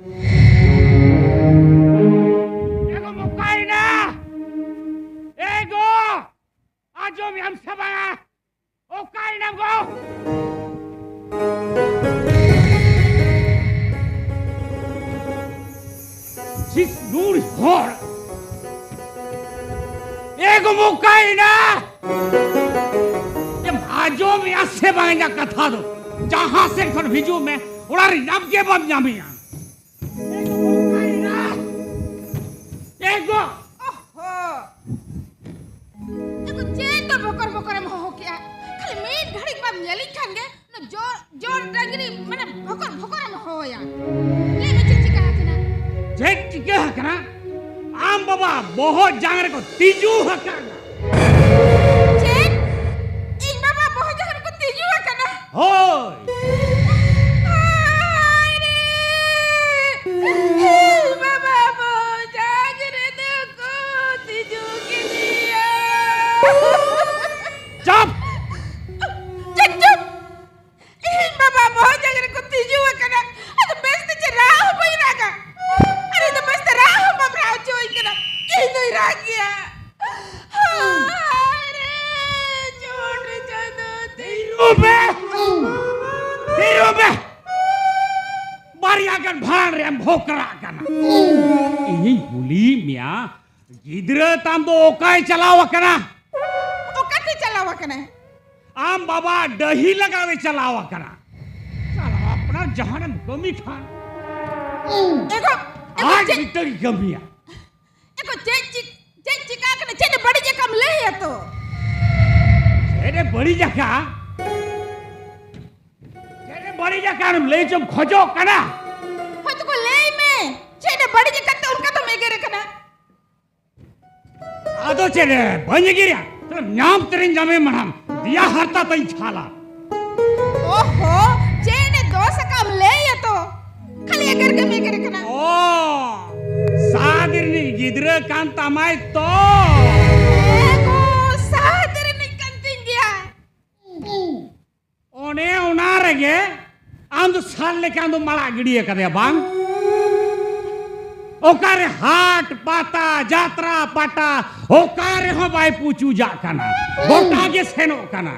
Ego mukaina. Ego. Ajo mi am sabaya. Okaina go. Jis nur hor. Ego mukaina. ये आजो में ऐसे बाइंडा कथा दो जहाँ से खर भिजू में उड़ारी नाम के बम जामिया एगो एगो चेन तो बकर में हो क्या खाली मीट घड़ी बम जली खांगे न जोर जोर डंगरी मने बकर में हो या ले में चिची कहा के ना जेट के हकना आम बाबा बहुत जांगरे को तीजू हकना होय बाबा बो जागरे देखो तिजू के लिया चुप चुप बाबा बो जागरे को तिजू कना अरे बेस्ट चे राह बइरा का अरे तो बेस्ट राह बमरा चोई कना ई नहीं रह गया अरे छोड़ जदो Tiru Bariakan bhan rem bhokra kana. Ini huli mia gidra tam do okai chalawa kana. ओका से चलावा कना आम बाबा दही लगावे चलावा कना. साला अपना जहान कमी खान. एगो आज भीतर गमिया. एगो चेची का कने चेने बड़ी जे कम ले है तो चेने बड़ी जका बड़ी जगह ले जब खोजो कना हो तो को ले में चेने बड़ी जे करते उनका तो मेगे रखना आदो चेने बंजे गिरिया तो नाम तेरे जमे मनम दिया हरता तई छाला ओहो चेने दोस कम ले है तो खाली अगर के मेगे रखना ओ सादिरनी गिदरे कांता माय तो एगो सादर निकंतिन गया ओने उनारेगे आंदो साल लेके आंदो माला गिड़िए कदे बांग ओकारे हाट पाता जात्रा पाटा ओकारे हो बाय पूछू जा कना गोटा के सेनो कना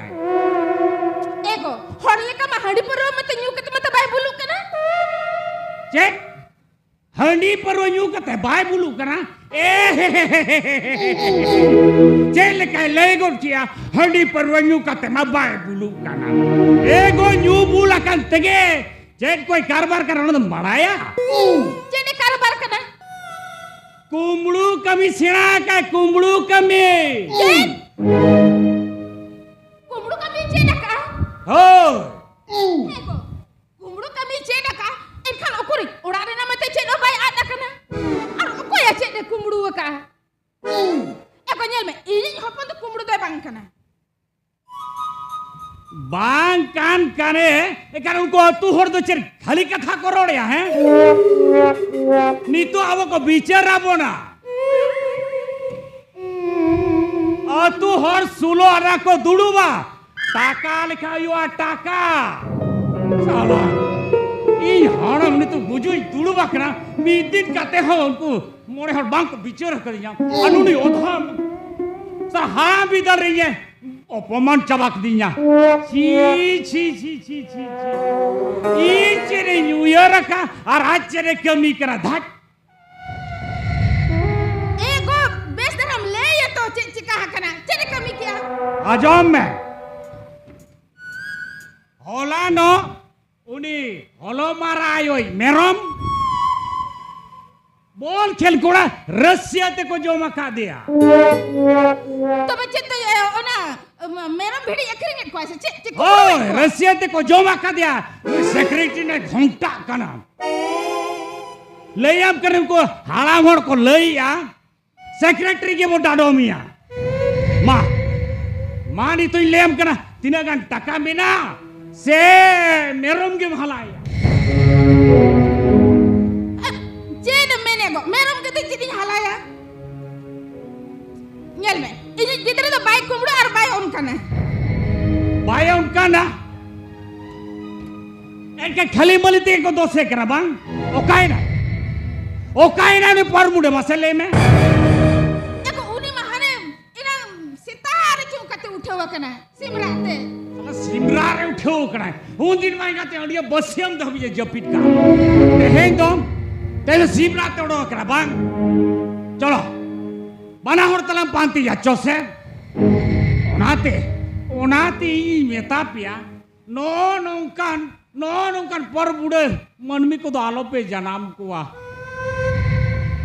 एगो हड़ले का हड़ी पर मत न्यू के मत बाय बोलू कना चेक हंडी पर न्यू कते बाय बोलू कना ए चेल के लेगो किया हंडी पर न्यू कते म बाय बोलू कना एगो न्यू बुला कन तगे चेक कोई कारोबार करनो तो मड़ाया चेने कारोबार कना कुमड़ू कमी सिरा का कुमड़ू कमी कुमड़ू का मीचे नका हो एगो कुमड़ू का मीचे नका इनखान ओकुरी उड़ारे ना मते चेनो बाय आ नकना और कोई चेने कुमड़ू का एगो नेल में इनी हपन तो कुमड़ू दे बांकना बांग कान काने एकार उनको तू होर दो चेर खाली कथा करोड़या है नी तो आवो को विचार आबो ना आ तू होर सुलो आरा को दुडुबा टाका लिखायो टाका साला ई हरम ने तो बुजुई दुडुबा करा मी दिन काते हो उनको मोरे हर बांग को विचार कर दिया अनुनी ओधा सा हां बिदर रही है अपमान चबाक दिया छी छी छी छी छी ई चेरे न्यू ईयर का और आज चेरे कमी करा धट एगो बेस हम ले ये तो चिका हकना चेने कमी किया आजम में होला नो उनी हलो मारा आयोई मेरम बोल खेल कोड़ा रसिया ते को जो मका दिया तो बच्चे तो ओना मेरा भिड़ी अखरिंग को ऐसे चिक ओ रसिया ते को जो मका दिया सेक्रेटरी ने घंटा कना ले आम करे को हाला मोड़ को लइया सेक्रेटरी के वो डाडो मिया मां नी तो ले आम कना तिना गन टका मिना से मेरम के हलाया जेन मैंने गो मेरम के चिदी हलाया nyel me ini gidre do bay kumru ar bay on kana एके खली मलिते को दोसे करा बांग ओ काय ना Oka ina ni par muda masale me. Eko uni mahane ina sitar chu kate uthawa kana simrate. Simrare uthau kana. Un din mai kate audio basiam dah bija japit ka. Teheng dom. Tele simrate udo kana bang. Chalo. Bana hor talam panti ya chose. Onate I metapia. No nungkan par muda manmi ko dalo pe janam kuah.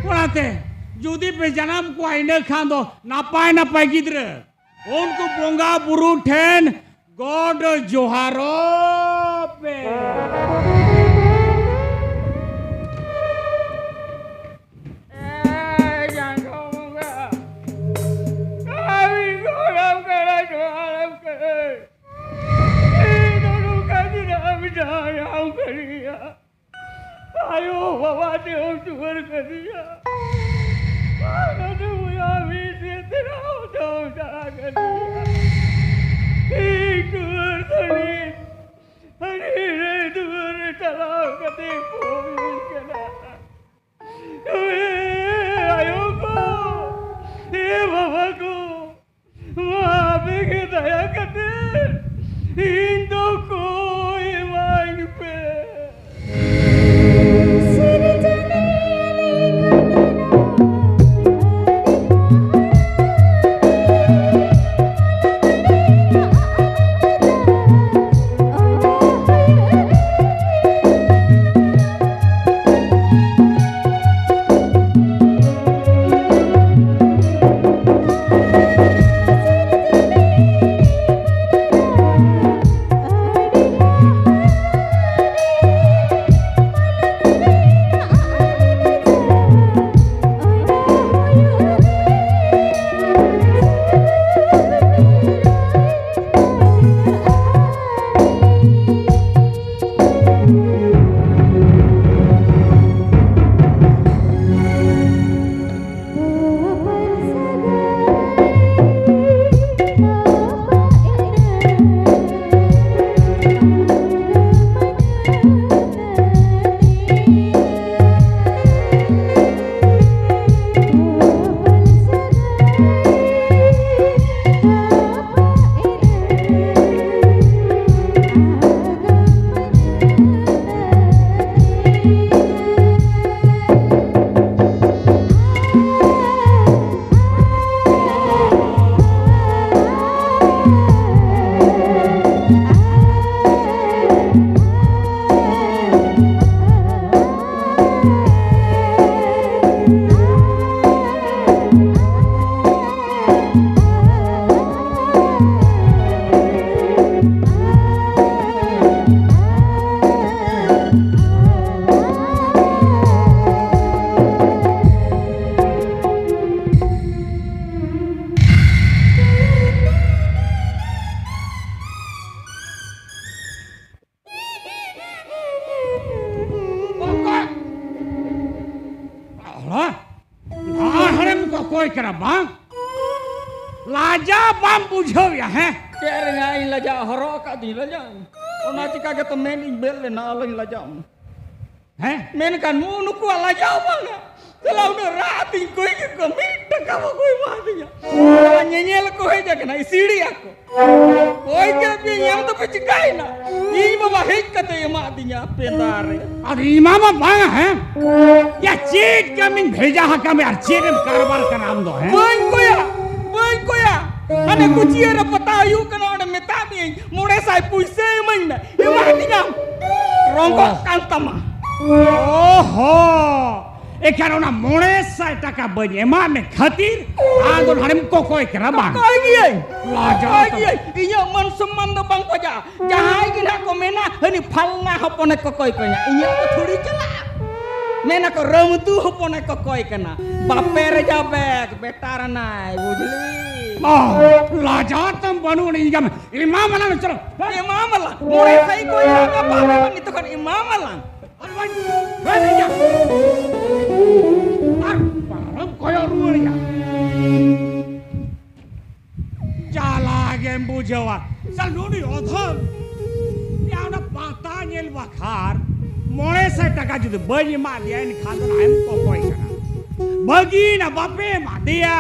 Onate judi pe janam kuah ina khando napai gidre. Unku bonga buru ten God joharo pe. Ayo bawa dia jual kerja. Mana tu yang mesti terau jauh kerja. Jual kerja. Hari jual terau kerja pun kena. Ayo ko, bawa ko, maaf kita ya kerja. Indo ko iman pe. Laja bam bujau ya he. Kerengai laja horok adi laja. Ona cika ke temen imbel le na lain laja. He? Men kan munu ku laja bang. Kalau na rati koi ke komit ka koi matinya. Nyenyel ko heja kena isidi aku. Koi ke pi yang to pecikai na. I baba hek kate matinya pendare. Adi mama bang he. Ya cheat coming bheja ha kame ar cheat karbar ka naam do he. Bang koya. Ane kuciara patayu kana ane metami. Mure sai puise main na. Matinya. Rongkok kantama. Oho. Ekan ona mone sai taka banyema me khatir andon harim kokoi kera bang. Kokoi giai. Laja. Giai. Inya man seman do bang koja. Jahai gina ko mena hani phalna hopone kokoi konya. Inya ko thodi chala. Mena ko ramtu hopone kokoi kana. Baper jabek betar nai bujli. Laja tam banu ni jam imam ala chalo. Imam ala. Mure sai koi aga pa ni to kan imam ala. Alwan. Hei ya. Parang koyo ruar ya. Jala game bujawa. Sal doni otham. Ya na pata nyel bakhar. 100 টাকা যদি বই মা দিয়া নি খান I'm কই kana bagi na bape ma dia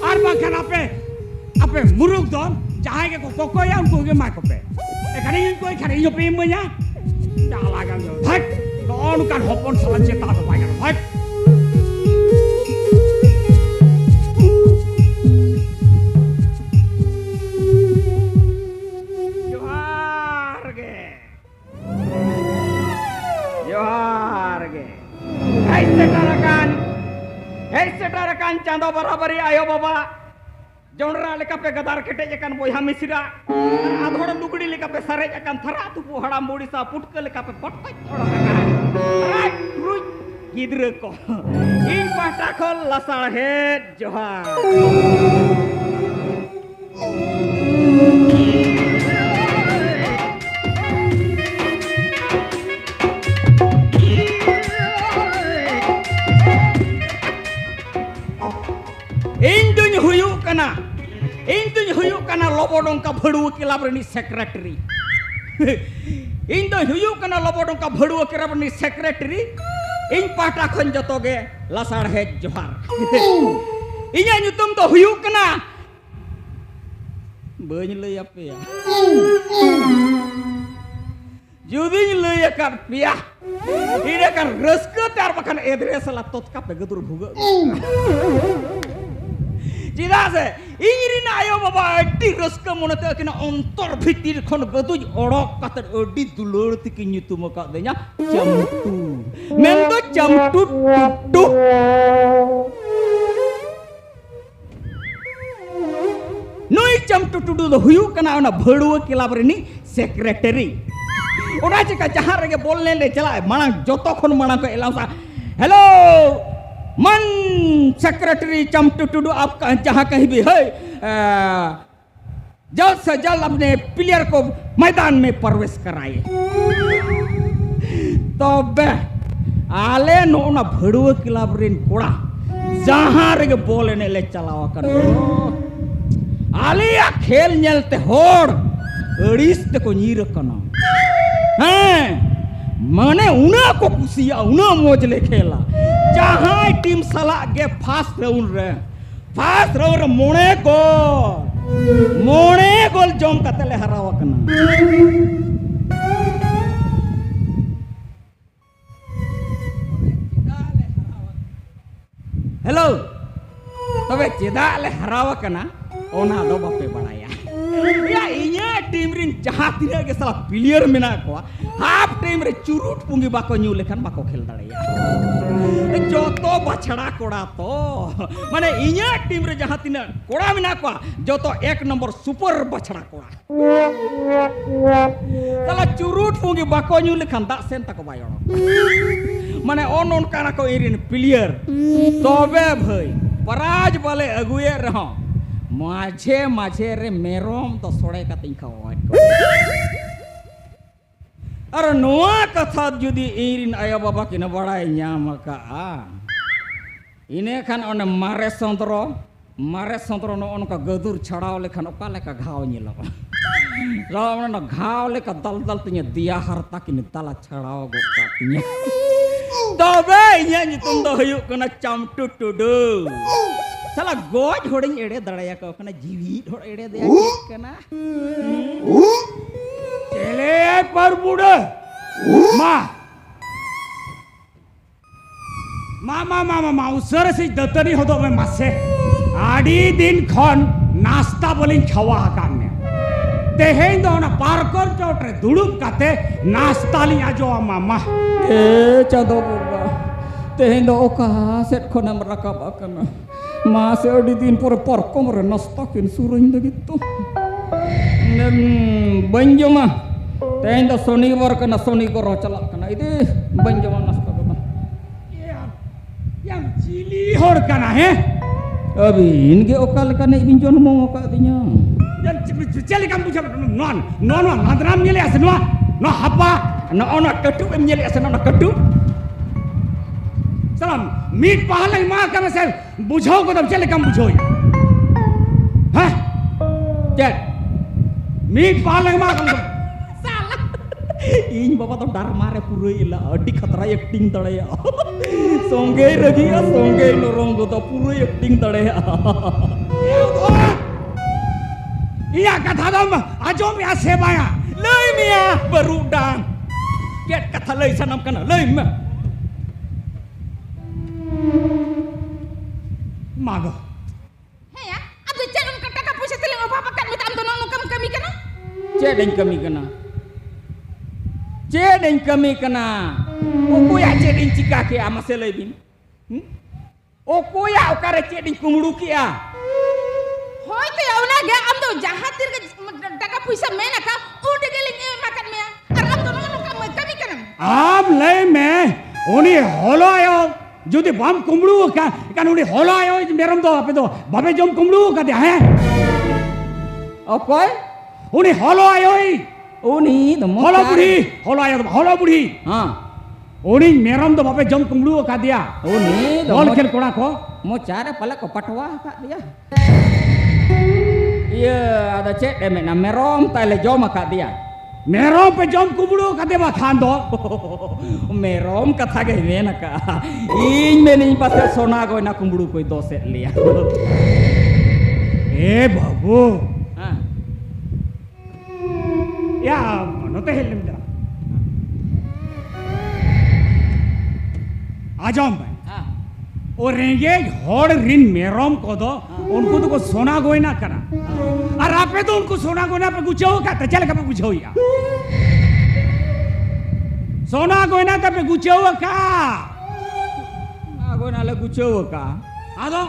ar bangkhan ape muruk don jahai ke kokoi am ko ge ma ko pe ekhane in koi khane yo pe mo nya jala gam yo thak non kan hopon salan che ta to pai kana thak setarakan cando barabari ayo baba jonra leka pe gadar kete jekan boyha misira adhor lugdi leka pe sare jekan thara tupu hadam bodi sa putka leka pe potkai thoda kan ruj gidre ko in pata khol lasar het johar Intunya huyuk kana lobodong ka bhadua kilabani secretary. Intunya huyuk kana lobodong ka bhadua kilabani secretary. In pata khon jotoge lasar het johar. Inya nyutum to huyuk kana. Beun leuy apa ya? Judi leuy akan piah. Ini kan reuskeut tar bakan edre salah tot ka pe gedur bhuga. Cida se, ini na ayo baba adi raska monate akina ontor bhitir khon gaduj orok katar adi dulur tiki nyutum ka denya jamtu. Mendo jamtu tu. Noi jamtu tu do huyu kana ona bhadua kilabrini secretary. Ona chika jahar rege bolne le chala manang joto khon manang ko elausa. Hello मन secretary चमटू Tudu आप जहाँ कहीं भी है जल्द से जल्द अपने प्लेयर को मैदान में प्रवेश कराइए तो बे आले नो ना भड़ुआ क्लब रिन कोड़ा जहाँ रे बॉल ने ले चलावा कर आले या खेल नेलते होड़ अड़ीस ते को नीर कना हैं मने उना को कुसिया उना मौज ले खेला जहाँ टीम सला के फास्ट राउंड मोने गोल जम कतले हरावा कना हेलो तबे चेदा ले हरावा कना ओना दो बापे बड़ाया या इnya टीम रिन जहाँ तिना के साला प्लेयर मेना को हाफ टाइम रे चुरुट पुंगी बाको न्यू लेखन बाको खेल दड़ाया जोतो बछड़ा कोड़ा तो माने इnya टीम रे जहाँ तिना कोड़ा मेना को जोतो 1 नंबर सुपर बछड़ा कोड़ा साला चुरुट पुंगी बाको न्यू लेखन दा सेन तको बायो माने ओन काना को इरिन प्लेयर तबे भई पराज वाले अगुए रहो माझे माझे रे मेरोम तो सोड़े का तिंखा अरे नोआ कथा जुदी इरिन आया बाबा किना बड़ाई न्याम का इने खान ओने मारे संतरो नो उनका गदुर छड़ाव लेखान ओका लेका घाव नीलो रावण न घाव लेका दल तिnya दिया harta किने तला छड़ाव गोका तिnya तबे इnya nyutum do huyuk kana camtut tudu salah goj hoding ede daraya ko kana jiwit hod ede daya kana चले पर बुढ़े माँ उसर से दतरी हो तो मैं मसे आड़ी दिन खन नाश्ता बोलिं खवा काने तेहें दो ना पार्कर चौटरे दुड़ुब काते नाश्ता लिया जो मामा चलो बुढ़ा तेहें दो ओका सेट खन हम रकाब करना माँ से आड़ी दिन पर पार्कों में नाश्ता किन सुरंग दगितो banjoma tehin do shonibar kana shonibar chalak kana ide banjoma nasta kana yang cili hor kana he abi inge okal kana ibinjon mo oka dinya yang cili kam buja non madram nyele asno no hapa no ona katu em nyele asno no katu salam meet pahalai ma kana se bujhau ko dam cili kam bujhoi ha cek Meet paling mah kamu. Salah. ᱤᱧ ᱵᱟᱵᱟ ᱫᱚ ᱰᱟᱨᱢᱟ ᱨᱮ ᱯᱩᱨᱟᱹᱭ ᱮᱞᱟ ᱟᱹᱰᱤ ᱠᱷᱟᱛᱨᱟᱭ acting ᱫᱟᱲᱮᱭᱟᱜᱼᱟ ᱥᱚᱸᱜᱮ ᱨᱟᱹᱜᱤᱜᱼᱟ ᱥᱚᱸᱜᱮ ᱱᱚᱨᱚᱢ ᱜᱚᱫᱟ ᱯᱩᱨᱟᱹᱭ ᱮᱠᱴᱤᱝ ᱫᱟᱲᱮᱭᱟᱜᱼᱟ iya kata dom ajom ya sebaya ᱞᱟᱹᱭ ᱢᱮᱭᱟ ᱵᱟᱹᱨᱩᱰᱟᱝ ᱪᱮᱫ ᱠᱟᱛᱷᱟ ᱞᱟᱹᱭ ᱥᱟᱱᱟᱢ ᱠᱟᱱᱟ ᱞᱟᱹᱭ ᱢᱮ mago Hei ya, aduh jangan kata puisi teling apa kan minta am dono kam kami kana. ᱪᱮᱫ ᱤᱧ ᱠᱟᱹᱢᱤ ᱠᱟᱱᱟ ᱪᱮᱫ ᱤᱧ ᱠᱟᱹᱢᱤ ᱠᱟᱱᱟ ᱚᱠᱚᱭᱟᱜ ᱪᱮᱫ ᱤᱧ ᱪᱤᱠᱟ ᱠᱮᱜᱼᱟ ᱢᱟᱥᱮ ᱞᱟᱹᱭ ᱵᱤᱱ ᱚᱠᱚᱭᱟᱜ ᱚᱠᱟᱨᱮ ᱪᱮᱫ ᱤᱧ ᱠᱩᱢᱲᱩ ᱠᱮᱜᱼᱟ Hoi tu ya una ga am do jahat tir taka puisi mena ka udah geling makan mea. Ar am dono kam kami kana. am lay me oni holo ayo jodi bam kumru kan oni holo ayo meram do ape do babe jom kumru ka de hai 어꺼이? oni holo ayo 오니 너 holo budi 어 oni meram do babe jom kumru ka dia 오니 bol khel kora ko mau cara pala ko patwa kak dia iya ada cek deh nak merom tale jom kak dia meram pe jom kumru ka de ba khan do merom kata ge mena ka इन में नहीं पता सोना को ना कुंबड़ू कोई दो set लिया eh babu हाँ ya mano te helim da ajom bhai हाँ और रेंगे हॉड रिन मेरोम को दो उनको तो को सोना गोइना करा और आपे तो उनको सोना गोइना पे गुछो का तो चल का पे गुछो या सोना गोइना का पे गुछो का aku nak lagu coba ka आदो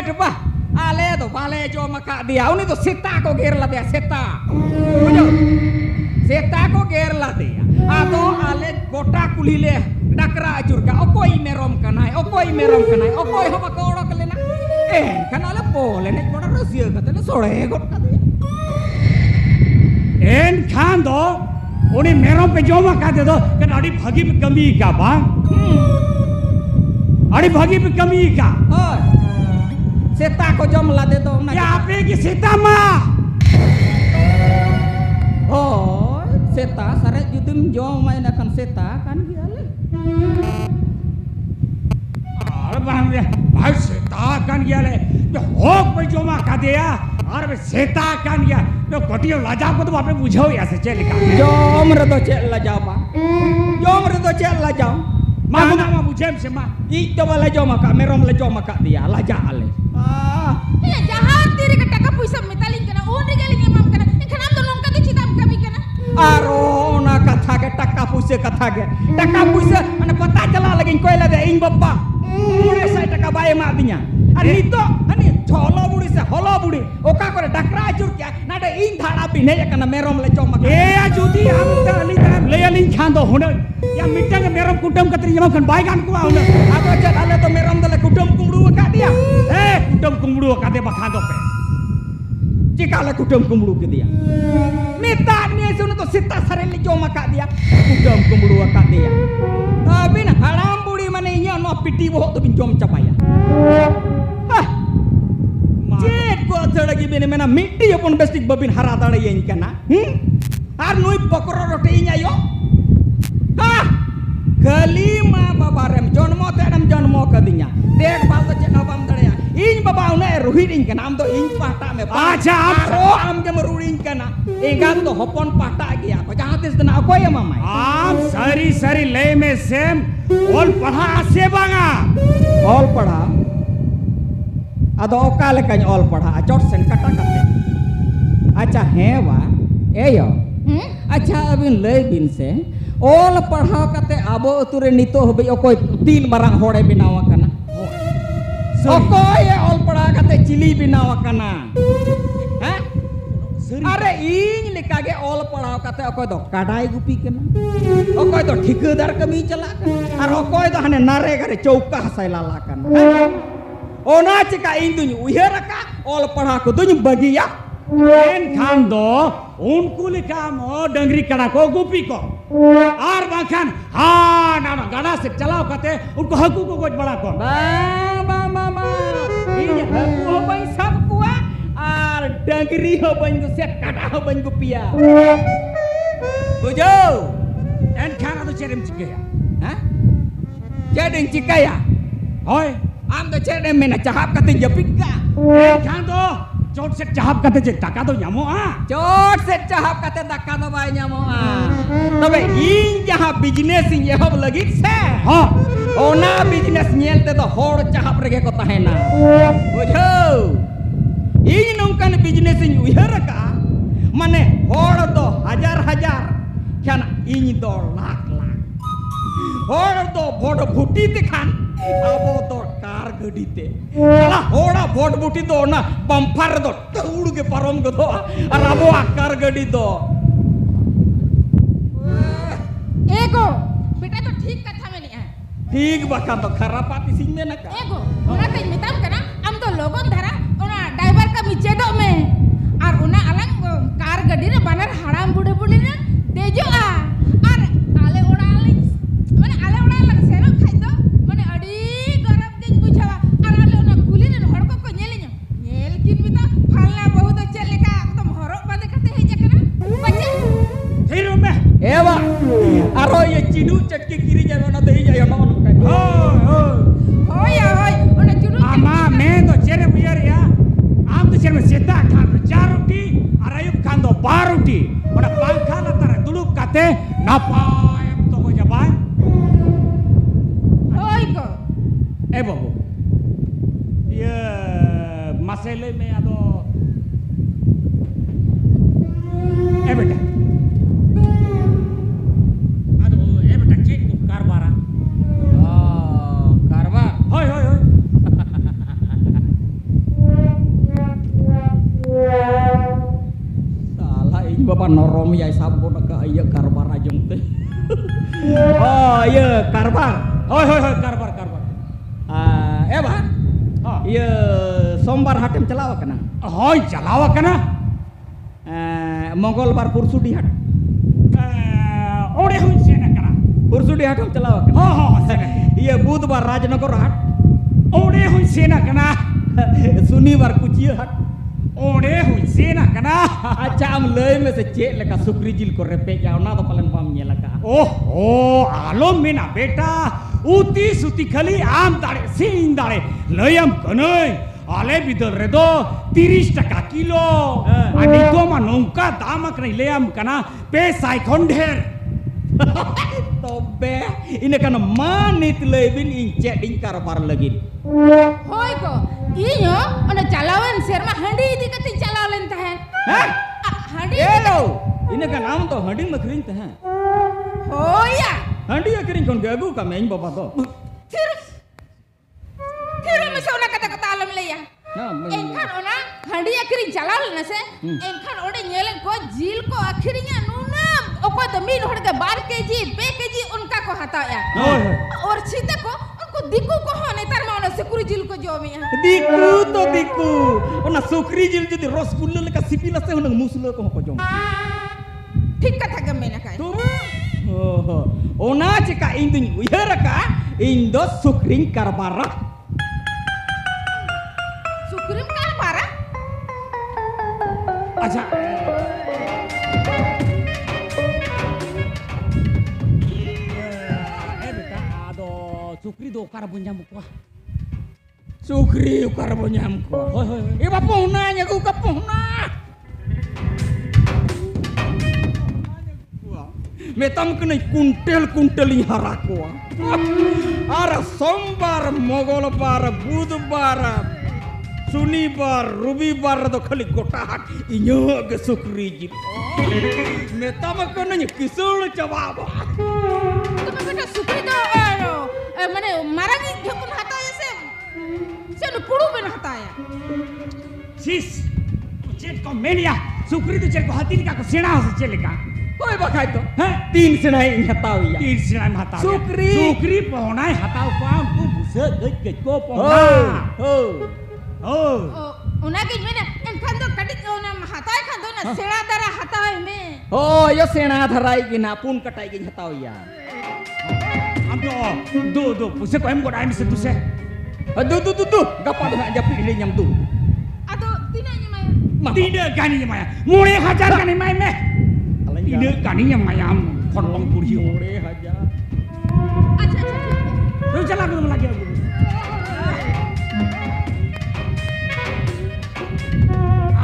coba ale to pale jom kak dia ini tuh seta ko ger lah dia seta bujo seta ko ger lah dia atau ale gota kulile dakra ajur ka okoi merom kanai okoi haba ko ora kalena kan ale pole nek gota rasia katene sore got katanya एन खान दो उन्हें मेरोम पे जोमा का दे दो कन अड़ी भागी पे कमी का बा अड़ी भागी पे कमी का oi seta ko jom lah de to या आपे की सीता माँ oh seta sare judim jom main akan seta kan dia le अरे बाहर भाई सीता कान गया ले तो होक पे जोमा का दिया और बे सीता कान गया तो कटियो लाजा को तो वापे बुझाओ या से चल का jom redo cek lah jawab jom redo cek lah jawab माना मा बुझेम से मा itu bala jom akak merom le jom akak dia laja ale Iya jahat tir taka puisi metaling kana udah geling imam kana. Kan am dono kam cita am kami kana. aro na katha ke taka puise mana pata chala lagi koi la de ing bappa mure sai taka bae ma dinya ani to ani cholo budi oka kore dakra ajur kya nada ing thada bine kana merom le jom akak ए या जुदी हम त अली तरफ ले अली खान दो होने या मिटंग मेरम कुटम कतरी जमा खन बाई गान को आउन apa chat ale to merom dale kudum kumru akak dia ए कुटम कुमड़ू का दे बखान दो पे jika le kudum kumru ke dia mita ni suno to sita sare le jom akak dia kudum kumru akak dia bin haram budi mane nya no piti boh to bin jom capaya Cek gua lagi bini mena miti pun bestik babin hara tadi yang kana. Ar nui pokro roti nya yo. Kelima babarem jonmo tenam jonmo kadinya. Dek bal to cek abam tadi ya. In baba una ruhid in kana am to in pata me. Acha am ke merurin kana. Engam to hopon pata gya. Ko jahat is dana ko ya mamai. आप सरी सरी ले में same all पढ़ा से बांगा All pada. Ado oka lekanya all pada. Acot sen kata kate. Acha hewa. Eyo. Acha abin lay bin se. All pada kate abo ture nito hobi okoi tin barang hore binawa kana. Okoi all pada kate cili binawa kana. Hah? Are ing lekage all pada kate okoi do kadai gupi kana. Okoi do ठेकेदार kami chala kana. Ar okoi do hane nare gare chauka sai lala kana. Ona cika indunya uheraka all pada ko dunya bagi ya. एन खान दो उनको लिखा मो dungaree कड़ा को गुपी को आर बाखान हाँ ना ना गाना से चलाओ कहते उनको हकू को कुछ बड़ा को Mama, ini aku hobai sab kuah, ar dagri hobai go set kata hobai go pia. Bujau. Enkhan ado cerem cikaya. Hah? Jadi cikaya. Hoi. Am to cere mena cahap kata japik ka. Enkhan do chot set jahab kate je taka do nyamo a. Cot set cahap kata daka to bai nyamo a. Tobe ing jaha business ing ehob lagit se. Ha. Ona business nyel te do hor cahap rege ko tahena. Bujau. Ing nongkan business ing uyar ka. Mane hor do hajar-hajar. Kan ing do lak-lak. Hor do bodo bhuti te khan. Abo do car गडी ते साला होड़ा boat बुटी दो ना bumper दो तौड़ के परम को दो और अबो कार गडी दो एगो बेटा तो ठीक कथा में नहीं है ठीक बका तो खराब पाती सिंह में ना का एगो ओना कई मिताम कना हम तो लोगन धरा ओना ड्राइवर का मिचे दो में और ओना अलग कार गडी रे बनर हराम बुढ़े बुढ़े ने देजो आ और आले ओड़ा माने आले ओड़ा लग सेरो खाइ दो माने अडी गरम के बुझावा और आले ओना कुली ने हड़को को नेल किन मिता फालना बहुत चले का एकदम हरो बंद करते है जकना बच्चे Thiru me. एवा अरो ये चिडू चटके गिरी जावे ना दे जायो ना का होय होय ओना जुडू Ama me do cere buyar ya. Am to cere seta khan do 4 roti ar ayub khan do 12 roti. Ona pangkha la tara duduk kate napayam to ko jabai. होय को Eh babu. Ye masele me ado. Eh beta. Ado eh beta cek ko karbara. कारवा Hoi hoi hoi. साला इन बाबा नरम या साबो का iya कारबार ajeng teh oh iya कारबार Hoi hoi hoi karbar karbar. एवा Ha. iya सोमवार हाटम चलावा कना Hoi jalawa kana. मंगलवार पुरसुडी हाट Ode hui sena kana. पुरसुडी हाटम चलावा कना Ha ha sena. iya बुधवार राजनगर हाट Ode hui sena kana. शनिवार कुचिया हाट Ode hui sena kana. अच्छा हम लय में से चेक लका सुक्री जिल को रेपे जाओ ना तो पलन पाम ये लका Oh alo mena beta. Uti suti khali am dare sin dare. Layam kanai. Ale bidal redo 30 taka kilo. Ani to ma nongka damak nai layam kana pe sai khonder. तोबे इने कना मानित लेबिन इन चेडिंग कारबार लगिन होय को इयो ओना चलावन शर्मा हंडी इदी कति चलावलन तहन हैं हंडी एलो इने का नाम तो हंडी मखरिन ते हैं होया हंडी अकरिन कोन गगु का मेन बाबा तो थिर थिर में सोना कता कता आलम लेया हां एनखान ओना हंडी अकरिन चलावलन से एनखान ओडे नेलन को झील को अखरिया नुना ओको दमीन होड़ के 12 केजी 2 केजी उनका को हताया और सीते को उनको दिकु को होने तर मानो सिकुरी झील को जोमिया दिकु तो दिकु ओना सुक्री जिल जदि रसगुल्ला लेका सिपिला से होन मुसलो को को जोम ठीक कथा गमे ना काय तो ओहो ओना चिका इन दिन उयरा का इन दो सुक्रिन कारबार सुक्रीम का बारा Acha. Beta ado sukri do kar bunyam ko. Sukri उकार बonyam को Hoi hoi hoi. ए बापू ना न्यागु का पोहना मेतम कने कुंटल कुंटल ही हरा को आर सोमवार मंगलवार बुधवार शनिवार रविवार तो खाली गोटा हाट इयो के सुक्री जी मेतम कने किसुल जवाब तो बेटा सुक्री तो माने मारागी घेकुन हताया से न पुड़ू में हताया Sis. Cek ko media. Sukri tu cek ko hatin ka ko sena se celika. कोई बखाई तो Hah? तीन से नहीं हताओ या Tir sena hata. Sukri. Sukri pohonai hatau ko am ku busa ge ko हो pohona. हो Oh. उना के मैंने एनखान तो कटी ओना हताय खान दो ना सेड़ा दरा हताय में हो यो सेना धराई की ना पुन कटाई की हताओ या Am do puse ko em ko dai se tu se. दू गप्पा तो जपी ले nyam tu अदो तीना nya मैं Tidak gani maya. Mulai hajar gani mai me. अलग ina kaninya mayam khonlong purhiyo. Ore aja. अच्छा अच्छा ठीक है Terus jalan ketemu lagi aku.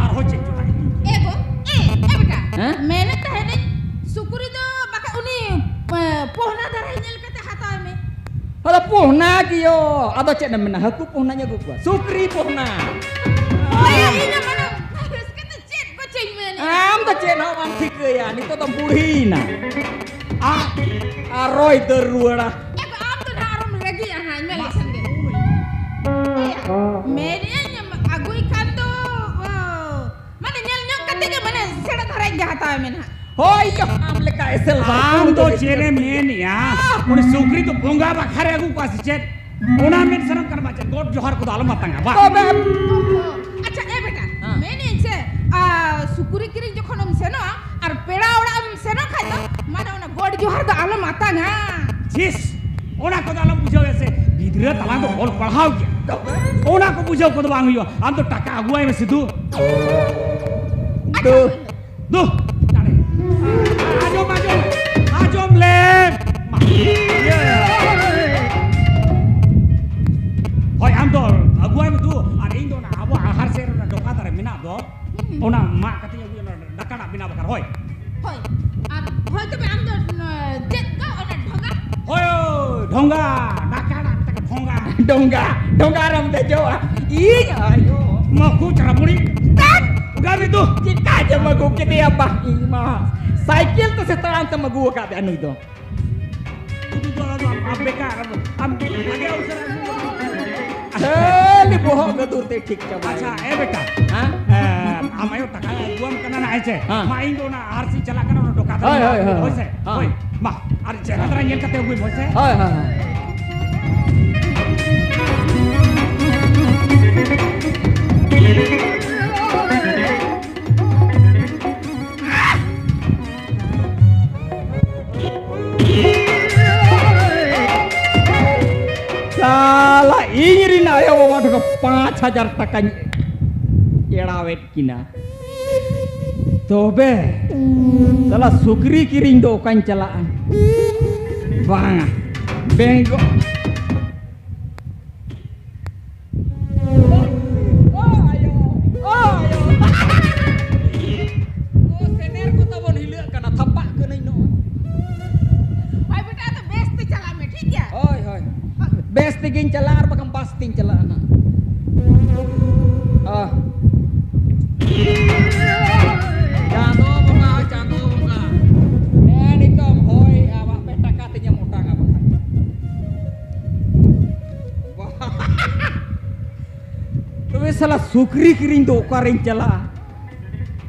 Arho cek juga ini. बेटा हाँ? मैंने कहे नहीं सुकुरी तो बाका उनी पोहना धरे nyel kata hatai me Ada pohna kio, ada cek namanya aku pohnanya gua. Sukri pohna. oh ya ini mana harus kata cek ko ceng me ni Am ta cek na wan thik ya, ni to purhina. Aroi terruara. ko am to harum lagi ya hai me lesan de मेरे agui kan to mana nyel nyok kata ke mana sera dhare hatai me na Hoi yo am leka esel. Am to cene men ya. Muni sukri to bonga ba khare aku pas cek. Ona men sanam kar baca god johar ko dalam matanga ba. Kobe. अच्छा ए बेटा हाँ। मैंने इनसे सुकुरी किरी जखन हम सेनो और पेड़ा ओड़ा हम सेनो खाई तो माने ओना गोड जोहर द आलम आता ना Jis. Ona ko dalam bujau ese. Gidra talang to bol padhao gya. Ona ko bujau ko bang huyo. Am to taka aguai me sidu. Tuh. Duh. Tare. Ajom le. Hoi am to aguai me tu. Ar ing do na abo ahar ser na doka tare mina do. Ona ma katanya gue na dakana mina bakar hoi. होय होय तो हम तो जेत का ओना ढोगा Hoi dhonga dakana taka dhonga. Dongga ram te jawa. Iya ayo. Maku cara buri. Udah itu. Kita aja magu kita apa? Ima. Cycle tuh setelan sama gua kak anu itu. Itu jualan ABK am lagi usah. Li bohong gadur te ठीक coba. अच्छा ए बेटा Hah? amayo taka gua kena na aja हाँ। main do na RC chalakan na doka Hoi, hoi, hoi. hoise हाँ। hoi ma ar chera tara nyel kate gue hoise Hoi hoi. Salah ini na ayo waduh ke 5,000 taka erawet kina. Tobe. Salah sukri kiring do kan celaan. Banga. Benggo. Oh ayo. Oh sener ko tawon hileuk kana tapak keunai no. होय बेटा तो base ते चला में ठीक है Hoi hoi. Best tingin celar bakang pasting celana. Ah. Jangan buka. Ini kom hoi awak peta katanya mutang apa kan. Tapi salah sukri kiring do karing cela.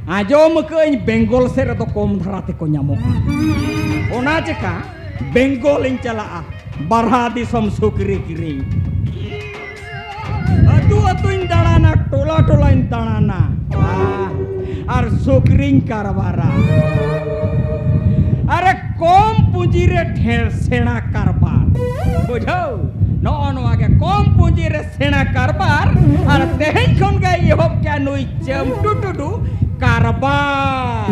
Ajo meukeun benggol ser atau kom dharate ko nyamuk. Ona ceka benggol ing cela barhadi som sukri kiring. Atu indalana tola intanana. Ar sukring karabara. Are kom punjire ढेर सेना कारबार. बुझो no age kom punjire सेना कारबार. Ar tehin kon ga yob kya nui jam tu karbar.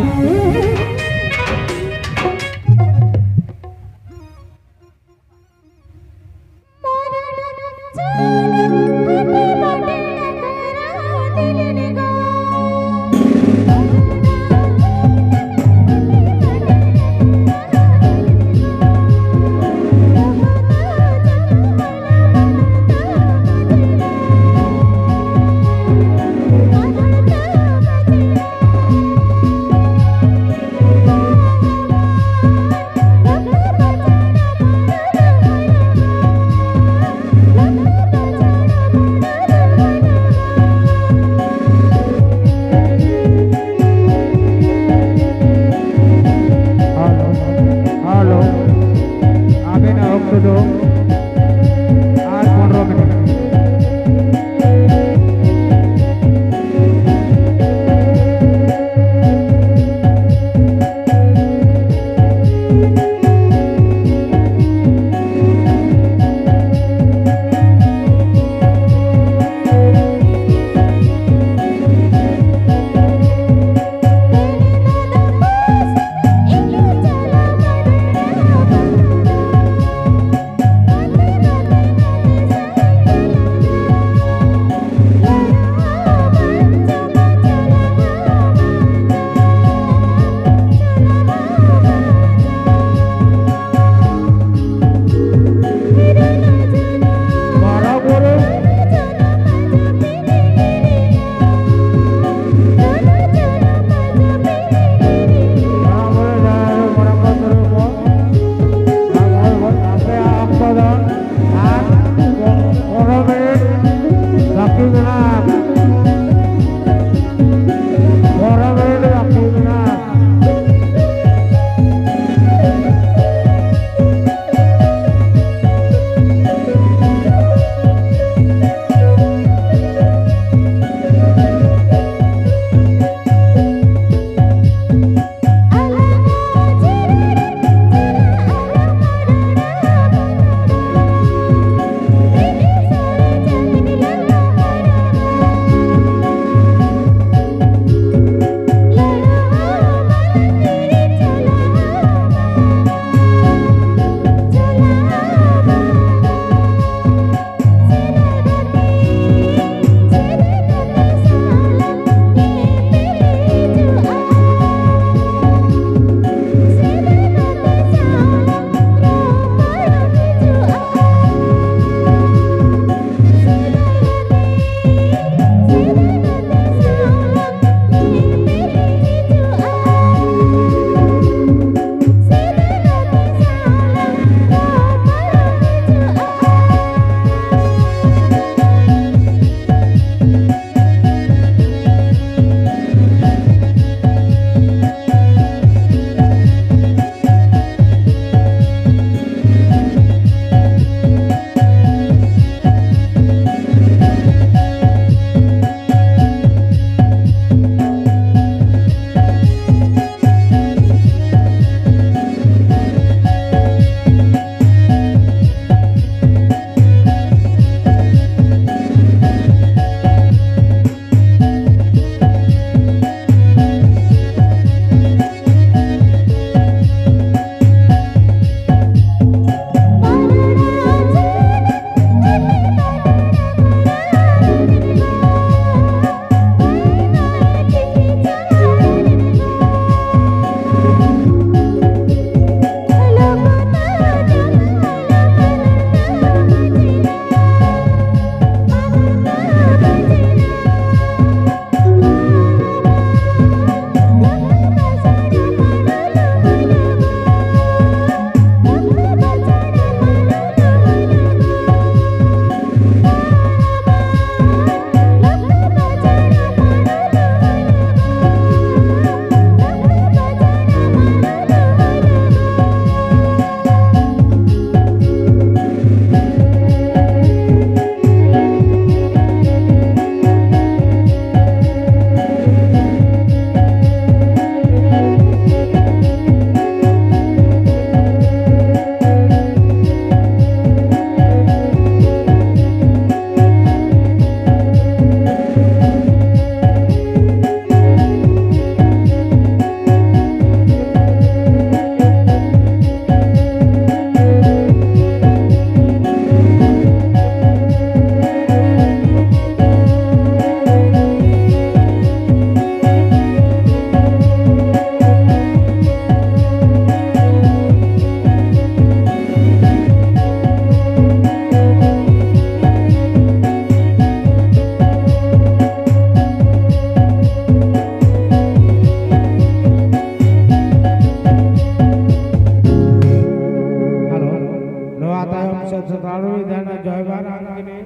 ᱱᱚᱣᱟ ᱛᱟᱭᱚᱢ ᱥᱮᱫ ᱥᱮᱛᱟᱲᱩ ᱫᱷᱟᱱᱟ ᱡᱚᱭᱵᱟᱨ ᱟᱝᱠᱤᱱᱤ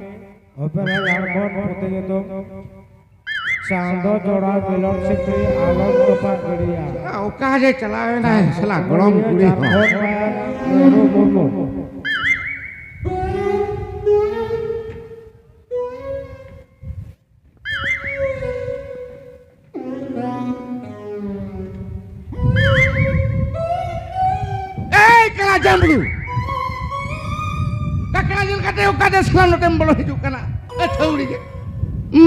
ᱚᱯᱮᱨᱟ ᱡᱷᱟᱲᱠᱷᱚᱸᱰ ᱯᱨᱚᱛᱤᱱᱤધિ चांदो जोड़ा मिलोट सिकरी आलोक तोपा गड़िया ओका जे चलावे ना सला गरम कुड़ी Murmu kena jambu kakak jil kate oka de selam notem bolo hidup kana athauri ke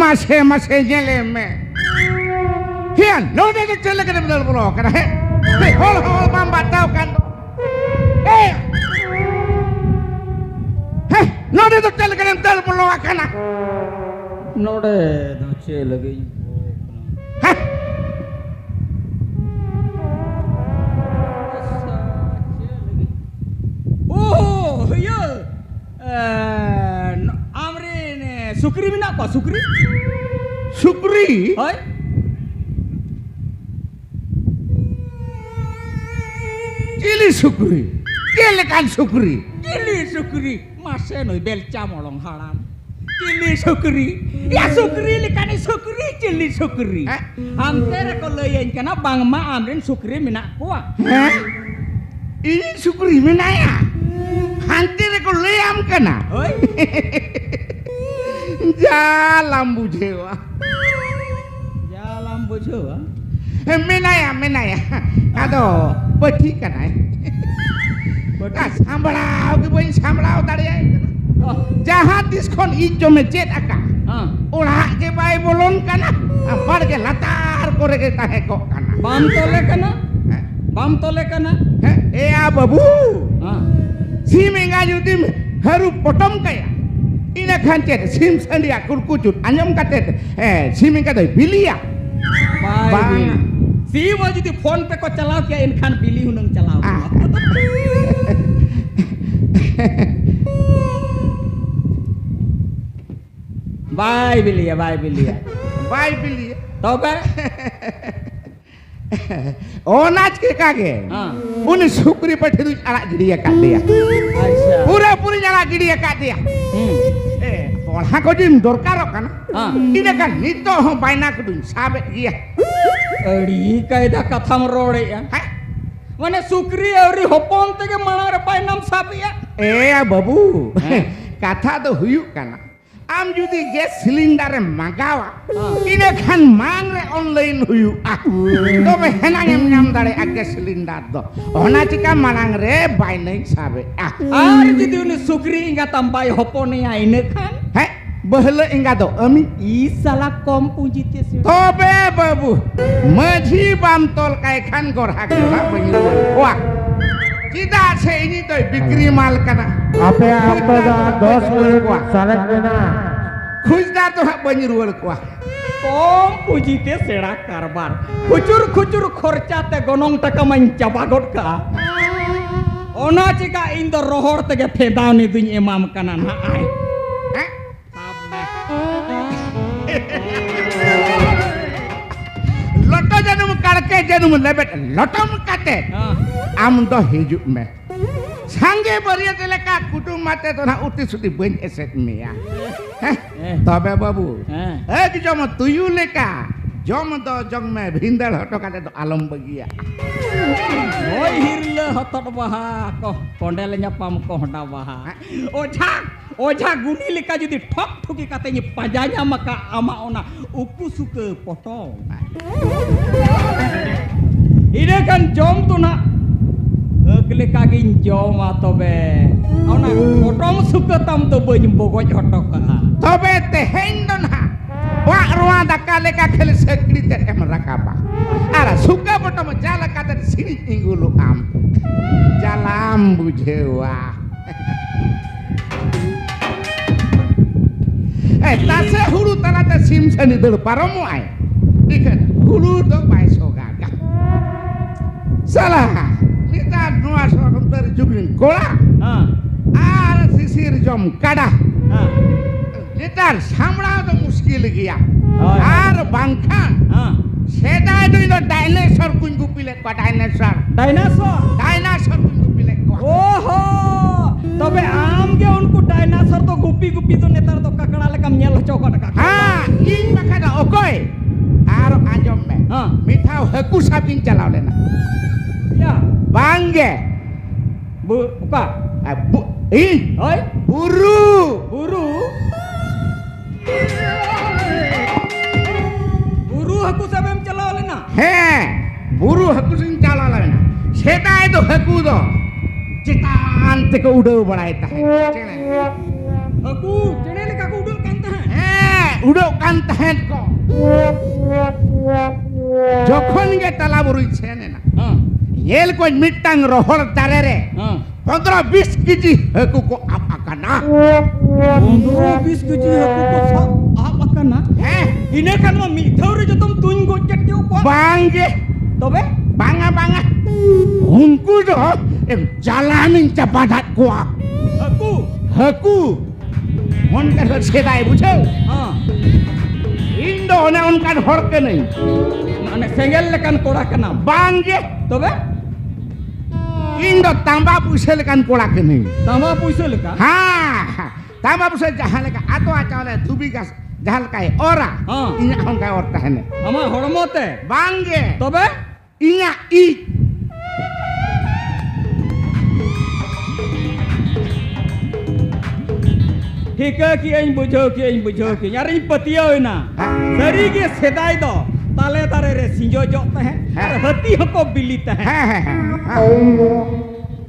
mashe mashe jele me hian no de chele kate bedal bolo kana he te hol hol bam batau kan eh he no de chele kate bedal bolo kana ನೋಡೆ ದೋಚೆ ಲಗೈ he oh ya amrin sukri mina apa sukri sukri hai cili sukri kele kan sukri Cili sukri mase noi belca molong haram Cili sukri ya sukri likani sukri cili sukri amtere ko leyen kana bang ma amrin sukri mina kuah Hah? Ini sukri menaya. Hantir ko leam kana. oi Jalan bujewa. jalan bojo Menaya. Ado, peti kana. Sambalau ke boy sambalau tadi ay. Jahat diskon ijo mejet aka. Ulah ke bay bolon kana. Apar ke latar kore ke tahe kok kana. bam tole kana Ya babu. ah Si menga judim haru potom kaya. Ina khancet sim sandia kurkucut anyam katet si menga doi bilia. bye si mo jodi phone pe ko chalao ke inkhan bili hunang chalao bye bilia Bye bilia. tobe Onaj ke kage. Uni sukri pathiru ala gidiya kat dia. acha Pura-puri ala gidiya kat dia. Polha ko jim dorkaro kana. Ina kan nito ho baina kudun sabet dia. adi kaida katham rode ya Hai. mane sukri auri hopon tege manare painam sapi ya Babu. Kata do huyuk kana. Am judi gas cylinder magawa. Ina kan mangre online huyu. Tobe henang nyam dare gas cylinder do. Ona chika manangre bainai sabe. ar jodi uni sukri inga tambai hopone ya ine kan He, bahala inga do ami. isala kom puji tes Tobe babu. Maji bam tol kai khan gorhak la pengiruan. Wah. Kita se ini toy bikri mal kana. आपे आपका 10 minute सरक देना Khujda to hak pengiruan kuah. kom puji tes sera karbar kucur khorcha te gonong taka mencabagot ka ona chika indo rohor tege fedaw ni duny imam kana na ai Hah? Loto janum karke janum lebet lotom kate. Am do hijuk me. Sangge bariat leka kutum mate to na uti sudi ben eset me ya. Tobe babu. Ki jom tuyu leka. Jom do jong me bhindal hoto kate to alam bagia. Oi hirle hotot baha ko kondelnya pam ko honda baha oja guni leka jodi thok thuki katanya pajanya maka ama ona upu suke potong ide kan jom tu na Kele kagin jom atobe ona potong suke tam to bany bogoj hotok ka Tobe teheng don ha. Wak ruang dakale ka khele sekri te rakaba. Ara suka botom jala kata sini ingulu am. Jalam bujewa. Tase hulu talata sim sani dulu paromu ay. Ikan hulu do bai sogaga. Salah. Kita dua sokum dari jugin kola. Ara sisir jom kada. Litar samra to muskil gaya. Ar bangkhan. Seda itu dinosaur kunju pilek ko dinosaur. dinosaur Dinosaur kunju pilek ko. oho तबे आम के उनको dinosaur तो गुपी गुपी तो नेतार तो ककड़ा लेकम nail हचो को का हाँ इन बखा ओकोय आरो आंजम में हाँ। मिठा हकू साबिन चलाव लेना या बांगे बु का इन ओय बुरू बुरू बुरू हकू सब एम चलाव लेना है बुरू हकू सिंह चलाव लेना सेटाय तो हकू दो चितान ते को उड़ो बड़ायता है चेने हकू चने लेका को उड़ल कांता है उड़ो कान तहत को যখন গে তালা বরুই ছেনে না हां এল কই মিটাং রহল তারে রে हां 15-20 কেজি হেকু কো আপা না 15-20 केजी हकू को सब आप अकना হ্যাঁ इने खान में मिथौरे जो तुम तुन गोचट के को বাঙ্গে तबे বাঙ্গা বাঙ্গা হুঙ্কু দো এক জ্বালানি চাপাদাত কোয়া हकू হেকু হনকার সেদাই বুঝো हां ইন্ডো না অনকার হড়কে নেই माने सेंगेल लेकन कोड़ा का नाम বাঙ্গে तबे ইন্ডো তাম্বা পুইছে লেকান কোড়াকে নেই तमा पुइसे लेका হ্যাঁ তাম্বা পুইছে জাহান লেকা আতো আচালে দুবি গাছ জাহাল কাই ওরা हाँ। ইনা হনকাই ওর তাহনে अमा हड़मोते বাঙ্গে तबे ইয়া ই ठीक है कि इन बुझो कि यार इन पतिया होय ना सरी के सेदाई दो ताले तारे रे सिंजो जोते हैं अरे हती हको बिलीता है হ্যাঁ হ্যাঁ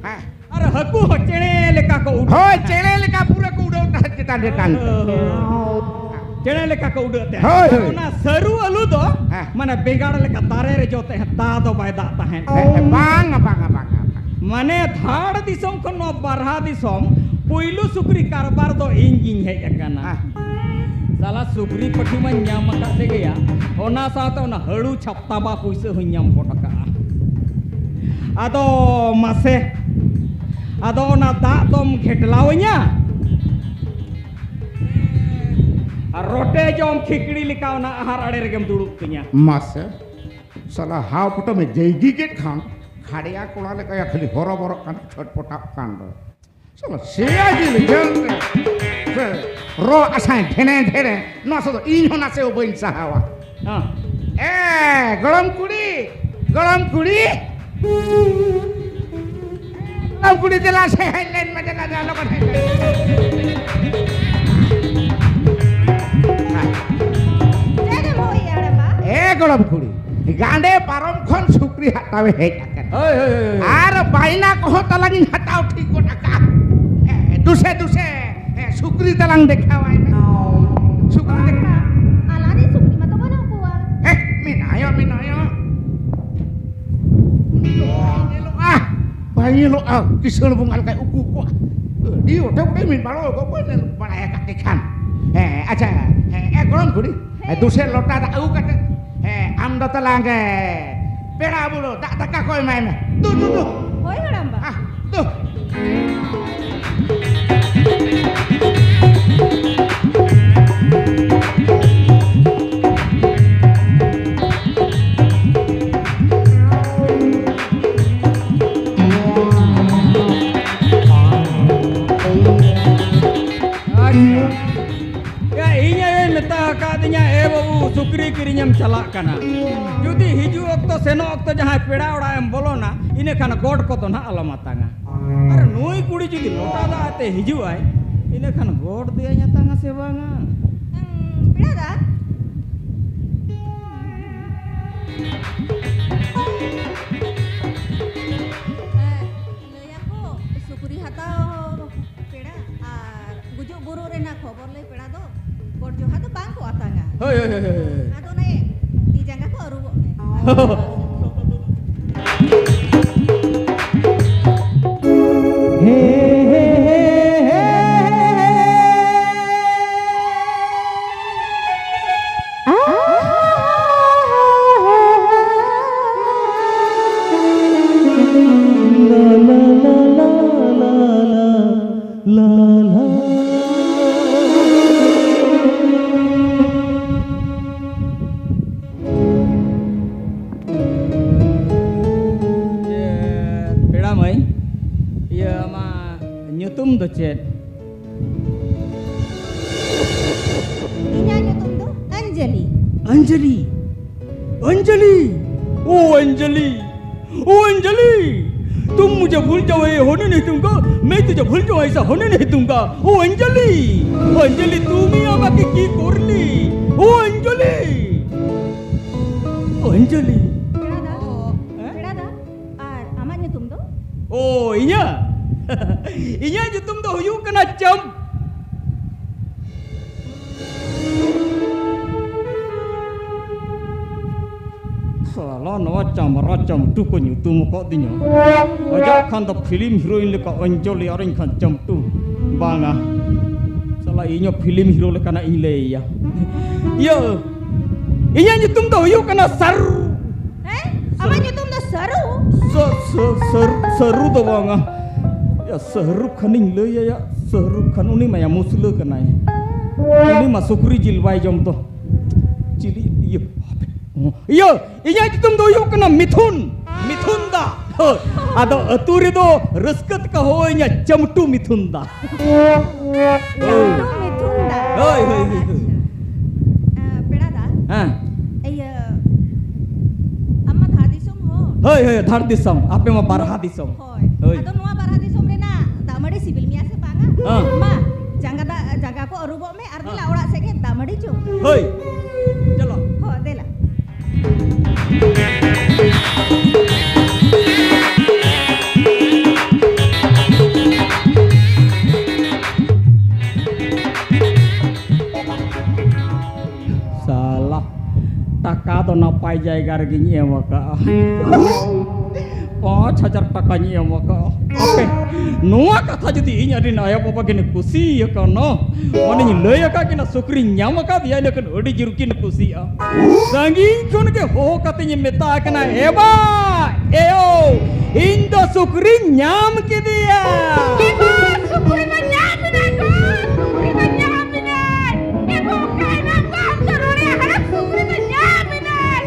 হ্যাঁ अरे हकू हो चेणे लेका को उड़ হয় চেড়ে লেকা পুরো কুড়ো টাটা টান चेणे लेका को उड़ते होय, हैं होय। ना सरू अलू दो हाँ। माने बेगाड़ लेका तारे रे जोते हैं ता दो बाय दाता है বাঙ্গা বাঙ্গা বাঙ্গা माने थाड़ दिसोम को नो बारहा दिसोम पुइलू सुकरी कारबार दो इंगिंग है एकना साला सुकरी पट्टी में ᱧᱟᱢ ᱟᱠᱟᱫ गया ओना साथ ओना हड़ू छप्ता बा पुइसे हुई ᱧᱟᱢ पटका आदो मासे आदो ओना दा दम घेटलाव냐 আর रोटे जम खिकड़ी लिका ओना आहार आड़े रेगेम दुड़ुब कኛ মাসে সালা হাও ফটো মে জেগি কে খান খাড়িয়া কোড়া লেকা খালি হরো বড় কান ছটপটা কান্ড সালা সেয়া জিল জলতে ro asain dhene dhene no so in hona se oboin sahawa हां গরম কুড়ি গরম কুড়ি দিলা সে হেডলাইন মে দিলা জানো কথা Jangan mau ya, Rama. গরম কুড়ি গাঁডে পারম খন শুক্রি হাতাবে হে টাকা ओए ओए আর বাইনা কহ তালাঙ্গি হাতাও ঠিক টাকা দুসে দুসে শুক্রি তালাং দেখাওয়াই না শুক্রি দেখা Alani sukri mata mana aku ah? মিনায় bayi lo kisah bungal kayak uku kuah dia udah min balo kok pun balaya katikan aja gorong guri dusel lota tak aku kata amda talang pera bulu tak tak kau main tuh Hoi Ramba. tuh Ya inya meta akadinya babu sukri kirinyam chalak kana judi hiju okto seno okto jahan peda oda em bolona ine khana god ko to na alamatanga ar noi kudi judi lota da ate hiju ai ine khana god dia nyatanga se banga Berada? Lay aku sukri hatau peda ar gujuk buru rena khobor lay peda do god jo hatu bang ko atanga hoi ado nai ti jangka ko aru ced. Inya nyutum tu Anjali. Anjali. Anjali. Oh Anjali. Oh Anjali. तुम मुझे भूल जाओ ये होने नहीं दूंगा मैं तुझे भूल जाओ ऐसा होने नहीं दूंगा ओ अंजलि अंजलि তুমি আমাকে কি করলি ও Anjali Anjali Berada. Ar amat nyutum tu? oh inya inya nyutum do huyuk kana jam salah nawa camara jam tu ko nyutum ko dinya aja kan da film heroin leka Anjali aring kan jam tu banga salah inya film hero leka na ile ya yo inya nyutum do huyuk kana saru Amat nyutum tu seru. seru do banga ya seru kaning le ya seru kan uni maya musle kanai ini masukuri jilwai jom to cili iya iya inya nyutum do huyuk kana mithun दा आदो अतुरे दो रस्कत का होइnya चमटू मिथुन दा होय होय Berada. हां Amma khadisum ho. होय होय धार दिसम आपे मा बारहा दिसम Hoy. Atau nuwa barhadisum rena damadi sibil mia se banga. Ma jaga ko arubo me ardila orak sege damadi chu. होय चलो Ho dela. salah taka to napai jaiga regi nyewa ka 5000 টাকা nyewa ka ape noa katha jodi inya din aya papa gene kusi ya kana mane ni leya ka kina sukri nyama ka dia ne kan odi jirukin kusi a sangi kon ke ho katanya meta kana eba eo indo sukri nyam ke dia Ibu, sukuri na nyaminan ko! Sukuri na nyaminan! Ibu, kainan ko ang daruri harap sukuri na nyaminan!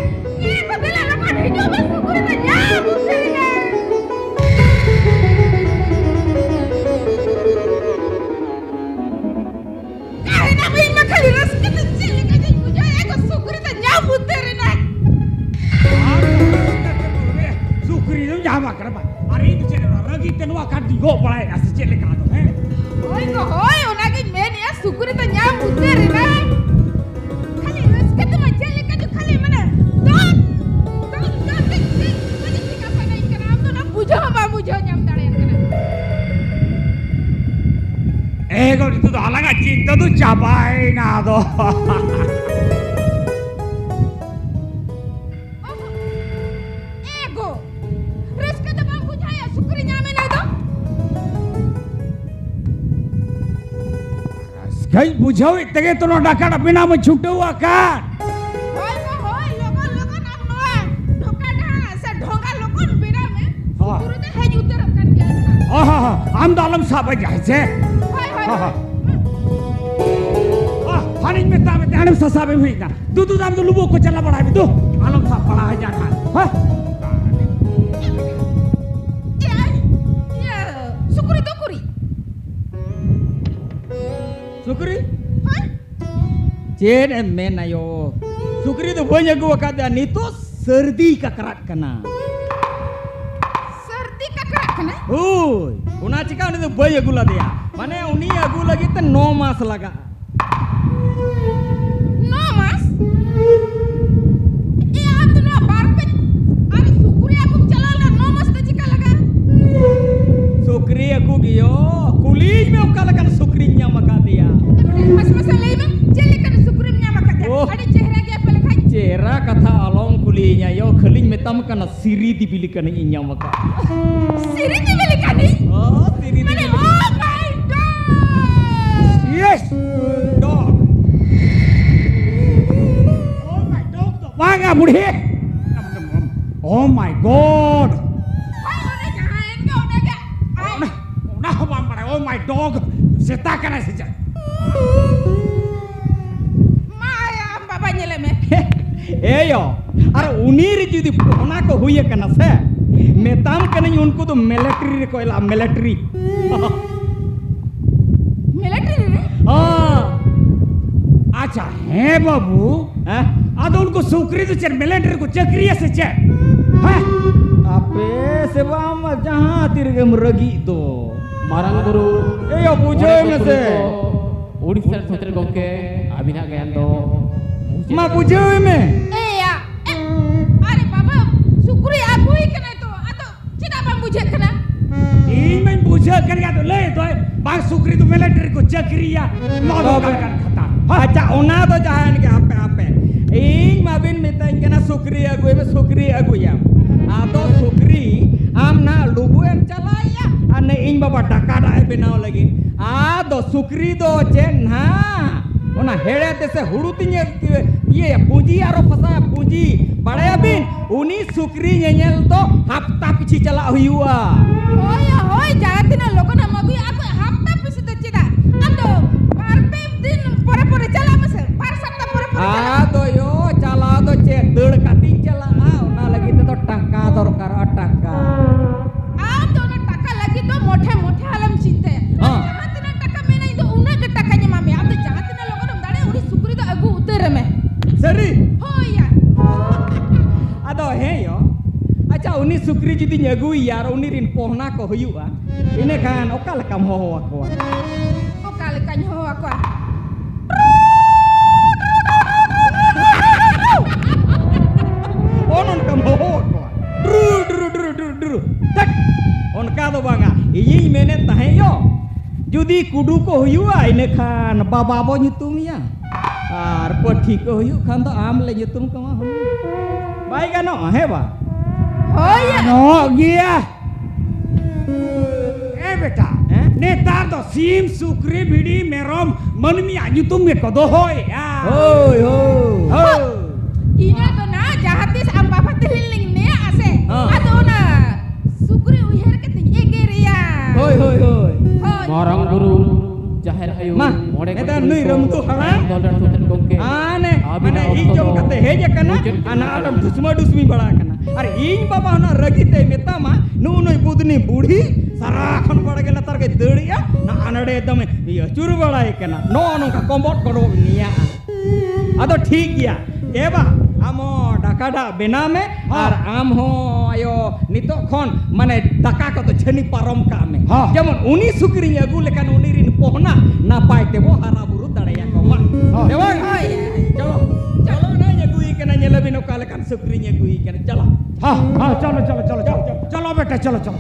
Ibu, bilalaman hidup ang sukuri na nyaminan! Kahit ako'y makaliras ka ng sili ka dyan mo dyan, ako sukuri na nyaminan! Sukri itu jama kenapa? Hari itu cek lagi tenua kan digo palai asal cek lekado, Hoy ko hoy, unagin men ya sukuri ta nyaminan! Kali ras ka tu majali ka tu kali mana? Don! Tika pa na ikanam tu na bujo nyam dare kana. Ego itu dah alaga cinta tu capai nado. Ego. Ras ka ta bang bujaya sukuri nyaminan tu? Kai bujau itu tu no dakar tapi nama cutu akan. Hoy ko hoy, logon am noa. Doka dah sa dhonga logon bina me. Sukuri ta hai utar kan dia ka. Am dalam sahaja je. Hoy hoy. Haring में तामे ताने ससाबे हुई ना दूध दाम तो लुबो को चला पड़ा है तो आलम सा पड़ा है जाना हाँ Ya, sukuri tu kuri. sukri Hah? chen men ayo sukri tu banyak gua kada ni to serdi ka karat kana Serti kakak kena? Oi, una chika uni tu banyak gula dia mane uni agu lagi te 9 mas laga No mas. Iya am tu no barpet. Ari sukuri aku jalan no mas tu jika laga. sukri aku giyo kuli me ukala kan sukri nya maka dia Mas lagi bang, jeli kan sukuri nya makat ya. Oh. Ada cehra dia pelak hai. cera kata along kuli nya yo kheling metam kana siri dibili kana inya maka Siri ni beli kani. oh siri Mane dibili oh my god. yes dog Wanga budi oh my god Hai orang jahan kau naga. Ai. udah apa pada oh my dog seta kana saja Ma ya am baba nyeleme. eyo ar unir judi ona ko huye kana se metam kana unko to military ko ela military हैं बाबू हाँ आदो उनको सुकरी तो चल military को चक्रिया से चल हाँ आपे सेवा में जहाँ तिरगम रगी तो Marang guru ए यो पूछो में से Udisan Sutri Gongke Abina Gayando माँ पूछो में Iya. Are baba, sukuri aku ikana itu. Atau cita bang bujek kena? इन में पूछा करेगा तो ले तो बाग सुकरी तो मिलिट्री को चक्रिया मौत कर खता अच्छा ओना तो जान के आपे इन माबिन मिता इनके सुकरी अगुया आदो सुकरी आम ना लुबु एम चलाया अने इन बाबा टका डाय बनाव लगी आदो सुकरी दो चेन ना ओना हेड़े ते से हुड़ू तिnye ये पूंजी आरो फसाया पूंजी बड़े बिन उनी सुकरी नyenyel तो हफ्ता पिछी चला हुआ Oh ya, hoi jagatina logo nama gue aku hafta pisi tu cita. Ando, parpe din pore cala masa, par sabta pore cala. आदो यो चला दो चे दड़ काती चला ओना लगी तो टका दरकार टका Ando na taka lagi tu mote alam cinta. हाँ। Jagatina taka mena itu una ke takanya mami. Ando jagatina logo nama dare uri sukuri tu agu utere me. सरी Hoi ya. आदो है यो अच्छा उनी सुकरी जुदी ᱧᱟᱜᱩᱭ यार उनी रिन पोहना को हुआ इने खान ओका लकम हो को Oh kali kanyo aku. ओनन कम हो को ड्रू तक उनका दो बांगा यही मैंने तहे यो जुदी कुडू को हुआ इने खान बाबा बो nyutumia आर पठी को हुई खान तो आम ले nyutum कमा हम बाई गानो है बा Hoi ya. नो गया ए बेटा हैं? नेतार तो सीम सुकरी भिड़ी मेरम मनमी आजू तुम में कदो होय होय हो Ina tu na jahatis am bapa teliling ne ase. हाँ। Ado na sukuri uher ke tinggi geria. होय होय होय Hoi. Marang guru Jahir ayu Ma, neta nui ramtu haram. Dollar Sutri Gongke आने माने इन जम कते हे जे कना आना आलम दुस्मा दुस्मी बड़ा कना अरे इन बाबा ना रगीते मेता मा नु नुई बुदनी बूढ़ी सारा खन पड़ गेला तार के दड़िया ना अनडे एकदम ये चुर बड़ा कना नो नो का कम्बोट करो निया आदो ठीक गया एबा आमो डाकाडा बेना में और आम हो आयो नितो खन माने दाका को तो छनी पारम का में हाँ। जेमन उनी सुकरी अगु लेकन उनी रिन पोहना ना पाइते वो हारा बुरु दड़या को मा हाँ। देवा Hoi ya. चलो चलो ना ये गुई के ना ये लबिनो काले कान सुकरी ये गुई के चलो हाँ हाँ चलो चलो चलो चलो चलो बेटा चलो चलो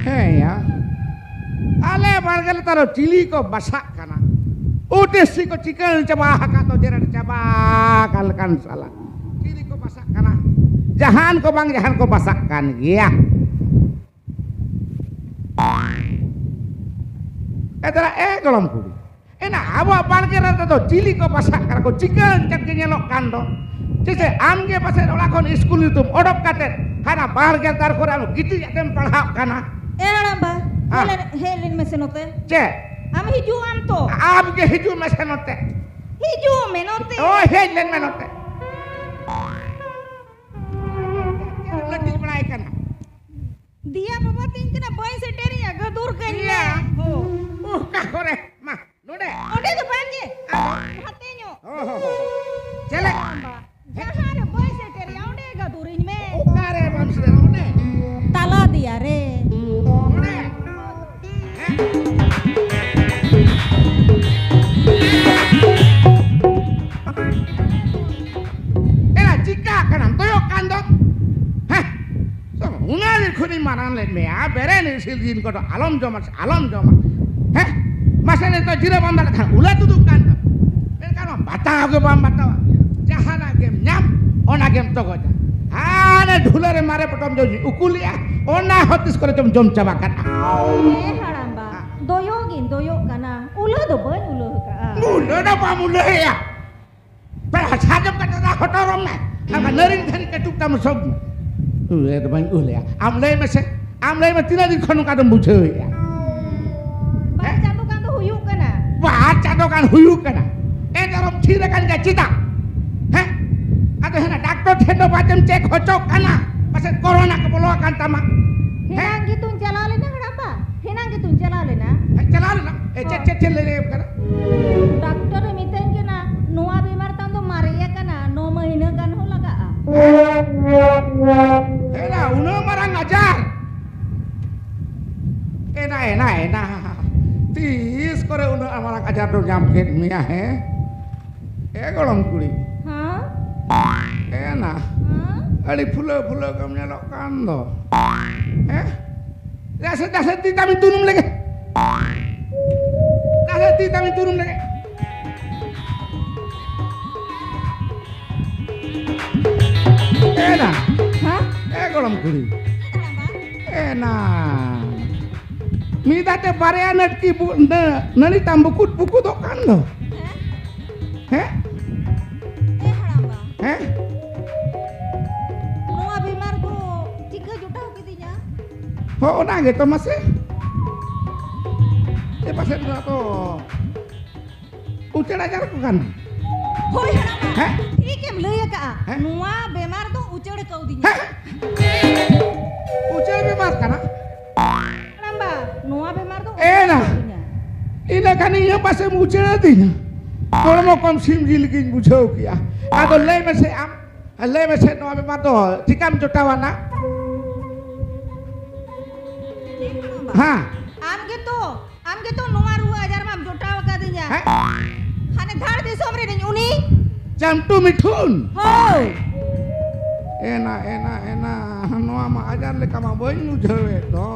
Hei ya. Ale bargal taro cili ko basak kana. Udah sih ko cikel coba haka to jeran coba kalkan salah. Cili ko basak kana. Jahan ko bang jahan ko basak kan ya. Etara golom kudi. Ena awa bargal to cili ko basak kana ko cikel cak nyelok kando. Cise amge pasal olakon school itu odop katen. Karena bargal tar ko anu gitu ya tem padhap kana. Ramba, Ah. helin mesenote. Cek. Am hiju anto. Abge hiju mesenote. Hiju menote. Oh, hej len menote. Lagi menaikkan. Dia bapa tingkina boy seteri agak dur kanya. Iya. Oh. Kakore, mah, nude. Ode tu panje. Hatenyo. Oh, jelek. Jahar boy seteri ode agak durin me. Ukare manusia nude. Tala dia re. Nude. Era jika kanan toyo kandok. Hah. So, ungalir kuni maran len me a beren silgin ko alam joma. Hah. Masa ne to jira bambal kan ula tuduk kandok. Ben kan bata ke bambata. Jahana game nyam ona game to goja. Ane dhulare mare potom joji ukulia ona hotis kore jom cabakan. Haramba. Doyok kana. Ulah do boy ulah ka. Mula na pa mula ya. Pero sajam kata na hotorom na. Aga nering thani ketuk tam sob. do bang ya. Am lay me tina di khonu ka dum bujhe ya. Ba chatu kan tuh huyuk kana. Ba chatu kan huyuk kana. Dalam thira kan ga cita. Heh? Ado hena doctor thendo bacem cek hocok kana. Pasal corona ke bolo kan tama. Hinang gitu jalale na kenapa? Hinang gitu jalale na. Jalale na. Cek le kana. Dokter miten kena noa bimar tam to mariya kana no mahina kan ho laga. Hena uno marang ajar. Enak. Tis kore uno marang ajar do nyamkin mia he. Golong kuli. Hah? Enak. Ali pula kamu nyalok kando. Dah ti kami turun lagi. Enak. Hah? Golong kuli. Enak. Minta te pareanet ki bu nani tambukut buku do kando. Haramba. Eh? Noa bimar ko 3 juta kitinya. Oh, na gitu mas eh. Pasal na to. Ucel ajar ko kan. Hoi haramba. Heh? Ikem leuya ka. Heh? Noa bimar to ucel kau dinya. Ucel bebas kana. Haramba, noa bimar to. Enak. Ina kaninya pasal ucel dinya. Kalau mau kom sim jilgin bujau kia. Atau lay mese no bebas to. Tikam jotawana. Ha. Am gitu noa ruwa ajar mam jotawa ka dinya. Heh? Hane dhar di somre ni uni. Jam tu mithun. Hoi. Enak. No ama ajar le kama boy nu jawe to.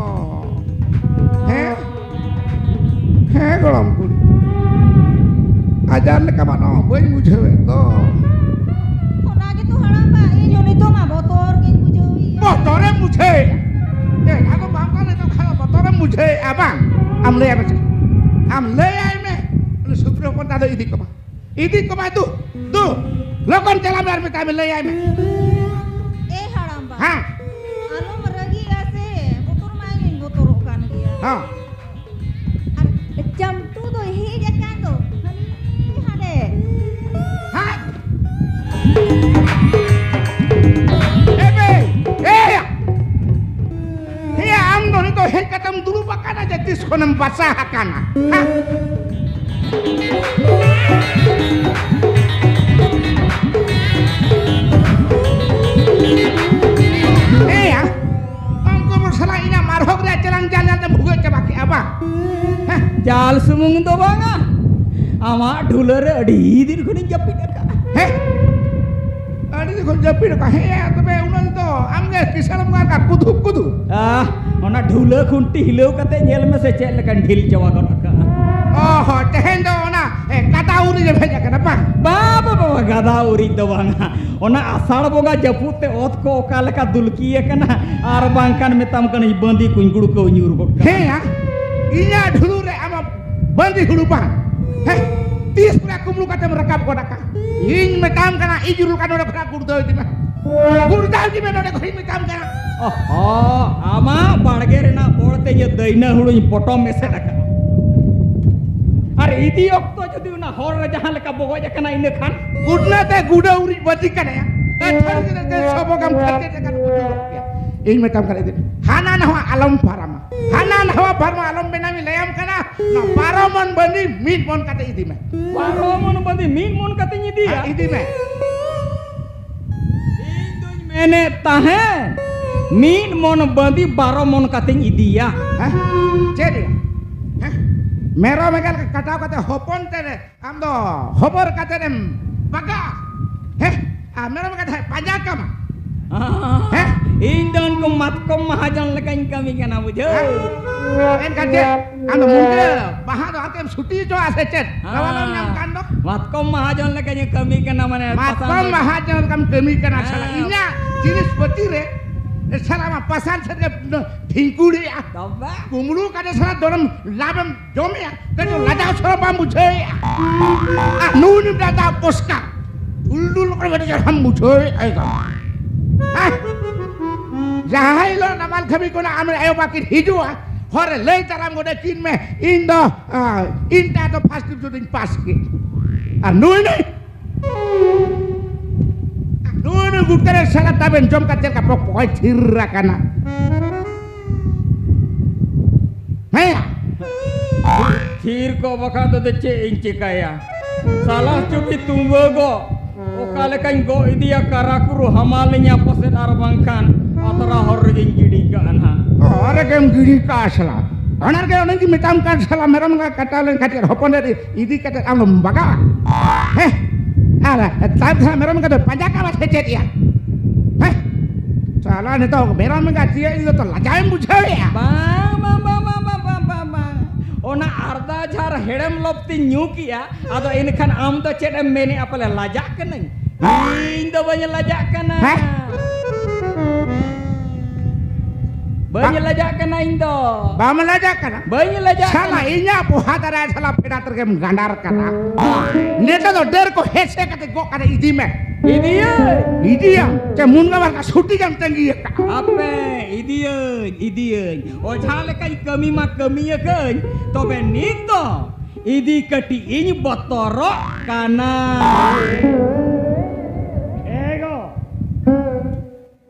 Golong kuli. Ajar le kama no boy nu jawe to. Kona gitu haramba ini unito mah botor kin bujowi. Botore mujhe. Aku bangka le to khala botore mujhe abang. Am le ay me. Lu supro kon tado idi koma tu. Tu. Lokon chalam dar me kami le ay me. Haramba. Ha. Alo meragi ase botor main botor kan dia. Ha. Jam tu do he jakan do. Hade. Ha. Ebe. Hiya am do ni to he katam dulu bakana jatis konam basah kana. Ha. Angko bersalah ina marhok dia jalan-jalan dan buka coba ke apa? Jal sumung do banga. Ama dhulare adi din khuni jappi daka. Adi din jappi daka. Tobe unan to amge kisam ka kudu. Ona dhula khunti hilau kate nyel me se chel kan dhil jawa ka. Oh, tehen do ona kata uri je bheja kenapa? Baba gada uri do banga. Ona asar boga japute ot ko okala ka dulkiye kana ar bangkan metam kana bandi kungudu ko nyur ko. Inya dhulu re ama bandi hulu bang. 30 pura kumlu kata merekam ko daka. Ing metam kana ijurul kana ora pura kurdo di ma. Kurdo di ma node koi metam kana. Ama badge rena porte je daina hulu potom mese daka. Are idi okto jodi una hor jahan leka bogo jakana ine khan. Gudna te guda uri bati kana ya. Thar ke sobogam khate kan bujur ya. Ing metam kana idi. Hana nawa alam parama. Hana nawa parma alam benami layam kana. Na paramon bani min mon kata idi me. Paramon bani min mon kata idi ya. Idi me. Induñ mene tahe min mon bandi baramon kata idi ya. Jadi. Mero megal kata kata hopon tere am do hopor kata dem baga. Mero kata pajaka ma. Indon matkom mahajan lekan kami kana bujau. En kate ando munde bahado hakem suti jo ase chet. Lawalan nyam kandok. Matkom mahajan lekan kami kana mane. Matkom mahajan kam kami kana sala inya jinis petire. Selama pasan saja tingkuli ya. Kumulu kada salah dorong labam jomi ya. Kada lada salah bambu jai. Nuni berada poska. Dulu kada jaram bujai. जहां लो नमाल खबी को ना आमे आयो बाकी हिजुआ हरे लई ताराम गोडे किन में इन दो इंटा तो फास्ट जुडिंग पास की आ नुई गुप्तरे साला ताबेन जम का चल का पकोय थिररा kana Hei, थीर को बखा तो दे इंची काया साला चुपी tunggu go okale kan go idia karakuru hamalnya posen arbangkan atara horgin gidi ka anha ore kem gidi ka asala onar ke onen ki mitam kan sala meram ka katalen katir hopon dari idi kata am baga heh ala tab sa meram ka pajaka mas hecet ya heh sala ne to meram ka dia itu to lajaim bujhe ya ona arda jar hedam lopti nyu kiya ado inikhan am to cedem meni apale lajak kana ing do banya lajak kana banya lajak kana ing do bama lajak kana banya lajak sala inya puha tara sala peda tergem gandar kana neta to der ko hese kate go kada idi me idia ke munga ka suti kan tenggi ka ape idian o jale kai kami ma kami ya kan to benito idi kati ini botoro kana ego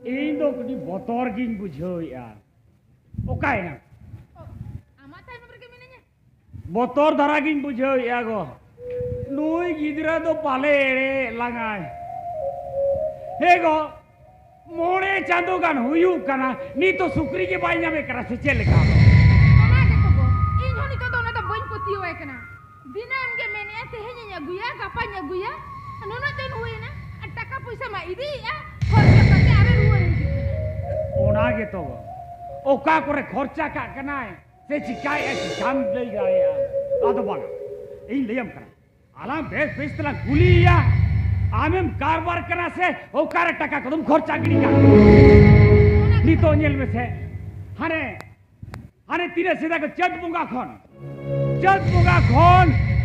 indo kudi botor gin bujho ya okai na amata nomor ke minanya botor dara gin bujho ya go nui gidra do pale ere lagai ego मोड़े चांदो गान हुयू कना नी तो सुकरी के by ना में करा से चले का ona ke ko ing honi to na ta boin poti we kana dinam ge menia te henya guya kapanya guya anona ten huye na taka puisa ma idi ya khorcha kate are ruwe ओना के तो ओका करे खर्चा का कना से चिकाय है जाम ले गया आदो बागा इन लेम करा आला बेस बेस तला गुलिया आमेम कारबार करा से ओकारे टका कदम खर्चा गिनी का नी तो नेल में से हाने तीरे सीधा को चट मुंगा खन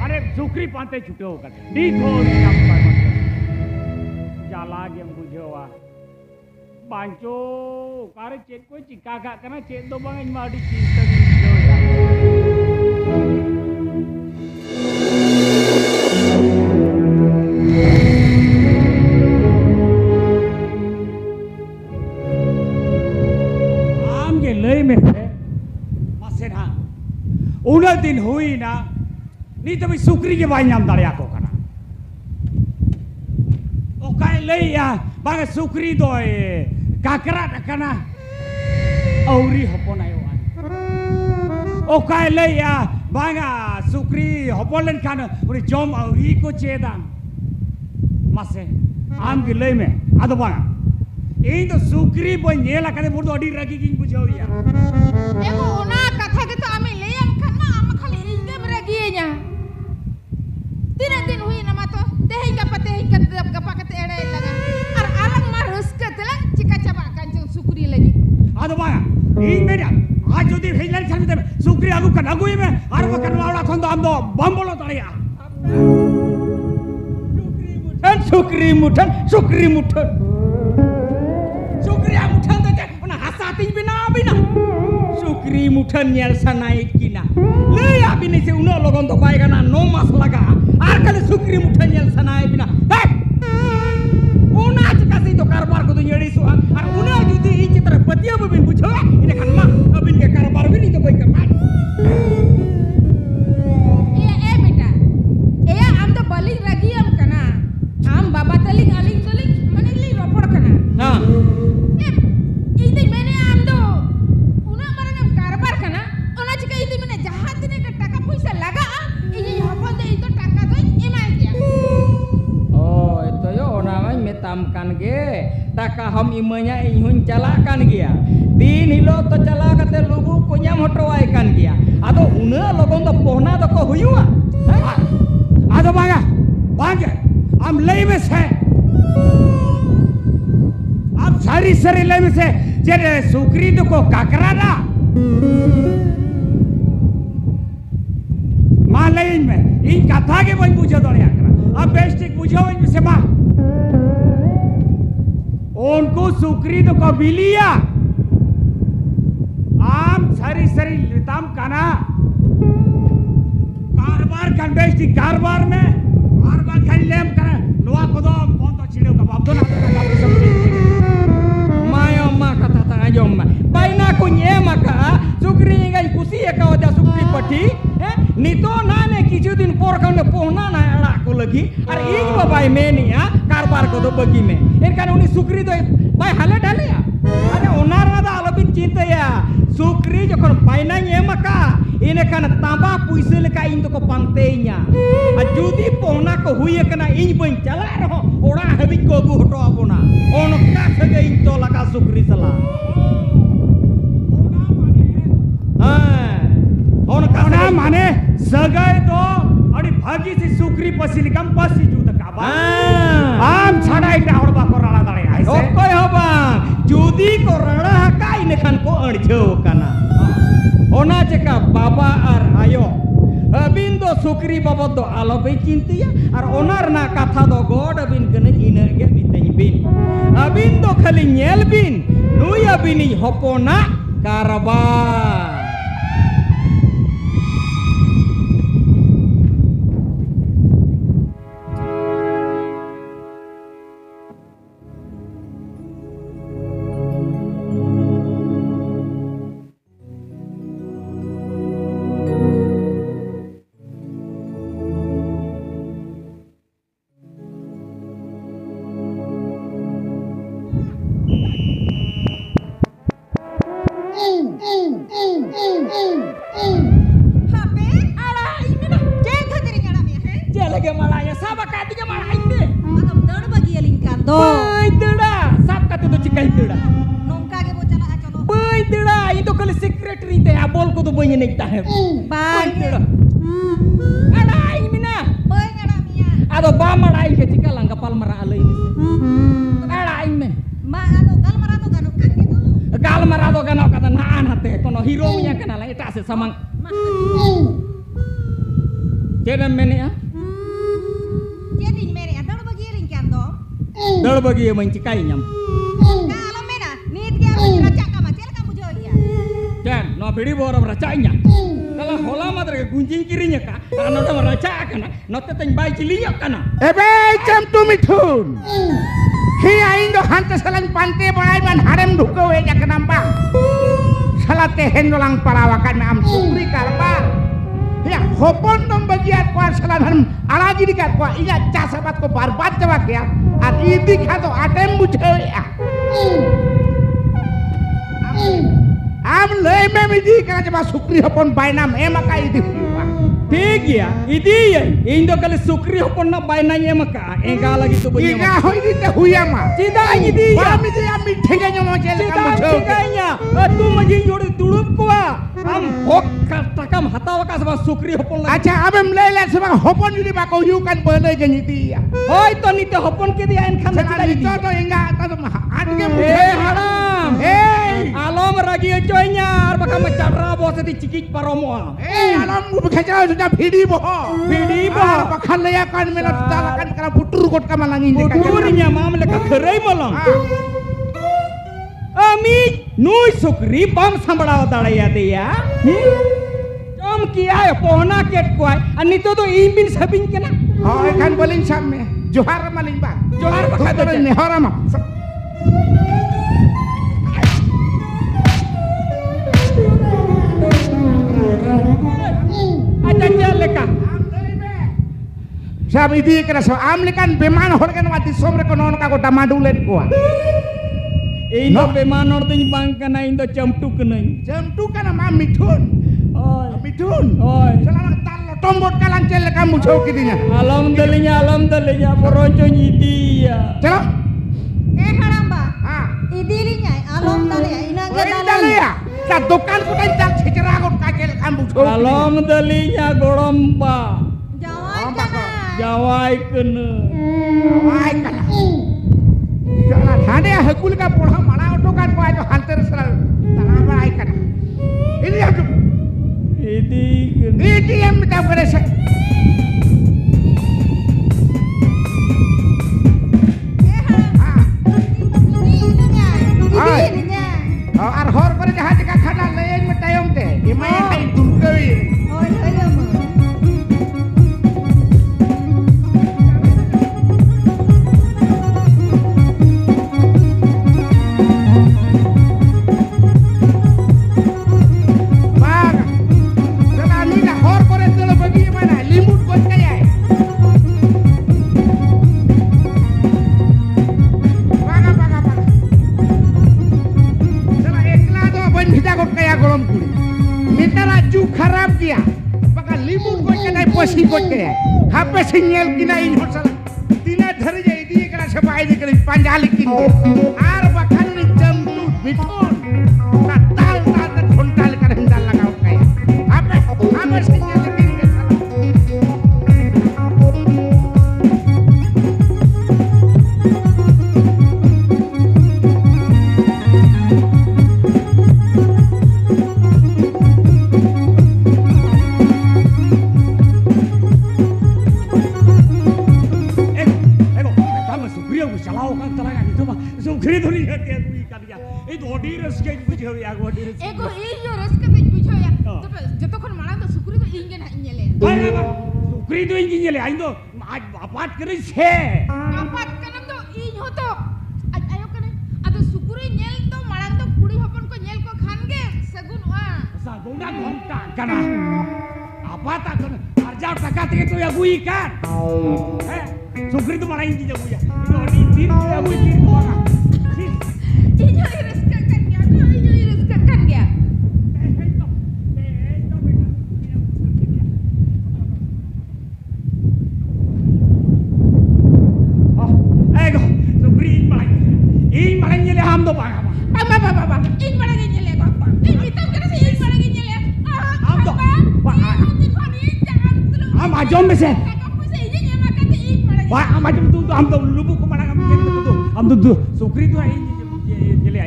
अरे सुकरी पांते छुटे होकर नी तो काम कर जाला गेम बुझोवा बांचो कारे चेत कोई चिका का करना चेत दो बांग माडी चीज तक लय में से मसेना उन दिन हुई ना नी तो भी सुकरी के बाई नाम दाड़िया को कना ओकाय लैया बागे सुकरी दो काकरा कना औरी हपनायो ओकाय लैया बागा सुकरी हपलन खान उनी जम औरी को चेदा मसे आम के लय में आदो बागा इन तो सुकरी बन नेला कदे मुर्दो अडी रगी किन बुझाओ या ego ona katha ke to ame leyam khan ma am khali ingem ragi nya tine din hui na ma to tehi ka pate ka gapa kate ere laga ar alang mar ruska telang chika chaba kanjung sukri lagi आदो बाया इन मेरा आज जो दी Helen छन में सुकरी आगु कन आगु में आर बकन वाला खन दो हम दो बम बोलो तड़िया Sukri मुठन Sukri mutan tu je, mana hasati bina. Sukri mutan nyel sanai kina. Leya bini se uno logon to kai kana no mas laga. Ar kali sukri mutan nyel sanai bina. Hey, una jika si to karbar ko tu nyeri suha. Ar una judi ini citra petiya bubin bujo. Ini kan mak abin ke karbar bini to koi karbar. iya beta iya am to balik lagi am kana am baba teling aling manili ropor kana Ha. ini mene am do una marang karbar kana ona jika ini mene jahat ne ka taka puisa laga ini hopon de itu taka do emai dia Oh, itu yo namanya metamkan ge. Taka ham imanya ihun calakan gia. Din hilo to cala kate lugu punya motorwai kan gia. Ado una logon to pohna to ko huyua. आदो बागा बांगे हम लय में से अब सारी लय में से जे सुकरी तो को काकरा ना मां लय में इन कथा के बन बुझो दड़िया करा अब बेस्टिक बुझो इन से मां उनको सुकरी तो को बिलिया sari sari litam kana कारबार kan besti कारबार में कारबार kan lem kana nuwa kodo bonto chile ka babdo na ka sabri Mayo ma kata ta ayo ma. Baina ko nyema ka sukri ngai kusi ka oda sukri pati. Nito nane kichu din por kan pohna na ala ko lagi. Ar ing ba bai me ni ya कारबार ko do bagi me. Enkan uni sukri do bai hale dale ya. Are onar na da alobin cinta ya. Sukri jokon baina nyema ka. Ini kan tambah puisi leka indo ko pangtenya. Ajudi pohna ko huye kana ing ben chala ro ora habik ko gu hoto apona. Ono ka sege into laka sukri sala. ono kana mane sagai to ani bhagi si sukri pasili kam pasi juta ka ba am chhada ita horba korala dale aise Okoy hoba judi ko rada ka ini kan ko arjau kana. Ona jeka baba ar ayo. Abindo sukri baba do alobe cinti ya. Ar onar na katha do god abin kene ina ge mitany bin. Abindo khali nyel bin. Nui abini hopona karaba. Hape ala ini dah jeng khatiri ngana me he Jelage malaya saba katinya malah ini. atam dad bagi alingkan do Bai tida sab kati to cikai tida. nongka ge bocala achono Bai tida itu kali secretary te abol ko to banyak nek tahe. Bai tida. Ada ini na. boy ngana mia Ado ba marai ke cika lang kapal mara alai ini. Ada ini. ma ado gal mara to ganu kan gitu Kal mara to kana kata naan hate kono hero nya kana la eta se samang. ma Jena mene ya. jadi mere dad bagi alingkan do Dal bagi yang cikai nyam. ka ala mena nit ge aro raja ka ma cel ka bujo ya Jan no bidi bora racanya. Kalau hola madre gunjing kirinya ka. Ano ta raca kana. No te ten bai ciliya kana. Ebe jam tu mithun. Hiya indo hante salan pante bolai man harem duko we jak nambang. Salate hendolang parawakan am sukri karbar. Ya hopon dom bagiat ko salan harem alaji dikat ko iya casabat ko barbat jawak ya. At idi khato atem bujhe ya. Am lei me midi ka jaba sukri hopon bainam emaka idi huwa. ठीक ya, idi ya. Indo kali sukri hopon na bainanya maka enga lagi tu bunyi. Iga hoi di te huya ma. Cida idi ya. Ba mi di am mithenga nyomo chele Cida kam bujhe. cikainya. Tu maji jodi tudup kuah. Am hok takam hatawa ka sama sukri hopon lagi. Acha abem lele sama hopon judi ba ko yukan bele jengiti ya. Hoi to nite hopon ke dia en khan Sekarang cida idi. itu to enga to ma adge Eh haram. Hey. Alom ragi coynya arbaka macadra bose di cikik paromoa. Hey alam mu bekerja sudah vidi boh. Vidi boh. Bakal leya kan mena dalakan kana putur kot ka malangi Budurnya mamle ka kherai malang. Ami nui sukri bam sambara dalaya dia. Jom kia ya pohona ket kuai. Ani to imbin sabin kena. Oh kan boling samme. Johar maling bang. Johar bakal Dokter aja. ne horama. Aja leka. Sabi di kena so amli kan beman hor kan wati somre kono ka ko damadulen ko. Indo bemanor ting bang kana indo jamtu kenai. Jam tu kan ma mithun. Oi. Mithun. Oi. Selama tal tombot kalan cel kamu jauh kidinya. Alhamdulillah poronco nyidi ya. Celo. haramba Ah. idilinya alom dale ina ge Dale dalan ya. Sa dukan ku kan jak ceceragon kacel kamu jauh. Alhamdulillah gorompa. jawai kana Jawai kena. Wai kana. Jalan hade hakul ka pola mala auto kan ko ajo hanter sel. Tanah wai kana. Ini ya. Idi kena. Ini yang minta beresek. idilinya Hai. idilinya Oh, arhor pada jahat jika kana leeng metayom te. pasti pakai. Hape sinyal kina ini hotel. Tina dhari jadi dia kena sepai dia kena panjalik ini. Ar bahkan ni jam tu betul. Tatal tatal kontal kena hendak lagau kaya. Hape sinyal kini ke sana. Sukri tu ni hati aku ikan dia. Itu order sekali bujau ya, order. Ego iyo raska te bujho ya. Tapi joto kon malang to sukuri to ingen ha nyele. Baik apa? Sukri tu ingin nyele, aing tu apat keri se. Apat kana to inyo to. Ayo kana ado sukuri nyel to malang to kudi hopon ko nyel ko khan ge sagun wa. Saguna gonta kana. Apa tak kana? Arjau taka tege tu ya aku ikan. Sukri tu malang ingin jago ya. Itu order tin ya aku tin tu mana. Inyo iraska kan ya. Inyo iraska kan ya. Ego, sukri ing malang nyele ham tu bang apa? Ba. Ing malang nyele ko. Ing bitam kana si ing malang nyele. Ham tu. Ing kon ing jangan terus. Ham ajom bese. Kamu se ing nyama kan ing malang. Wah, ham ajom tu ham tu lubuk ke mana kamu nyele tu. Ham tu sukri tu ing nyele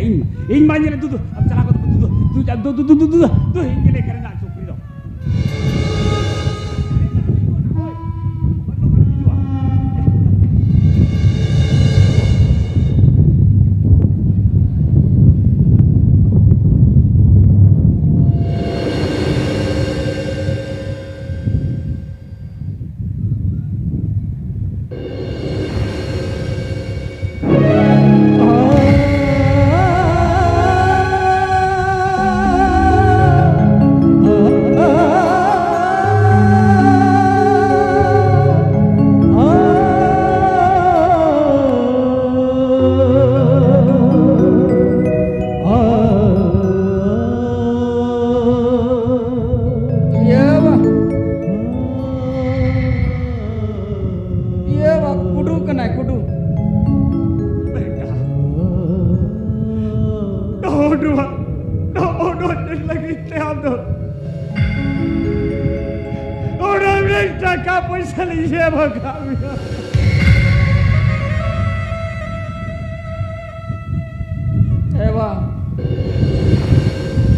ing malang nyele tu. Ham cala ko tu ing nyele kerana sukri tu.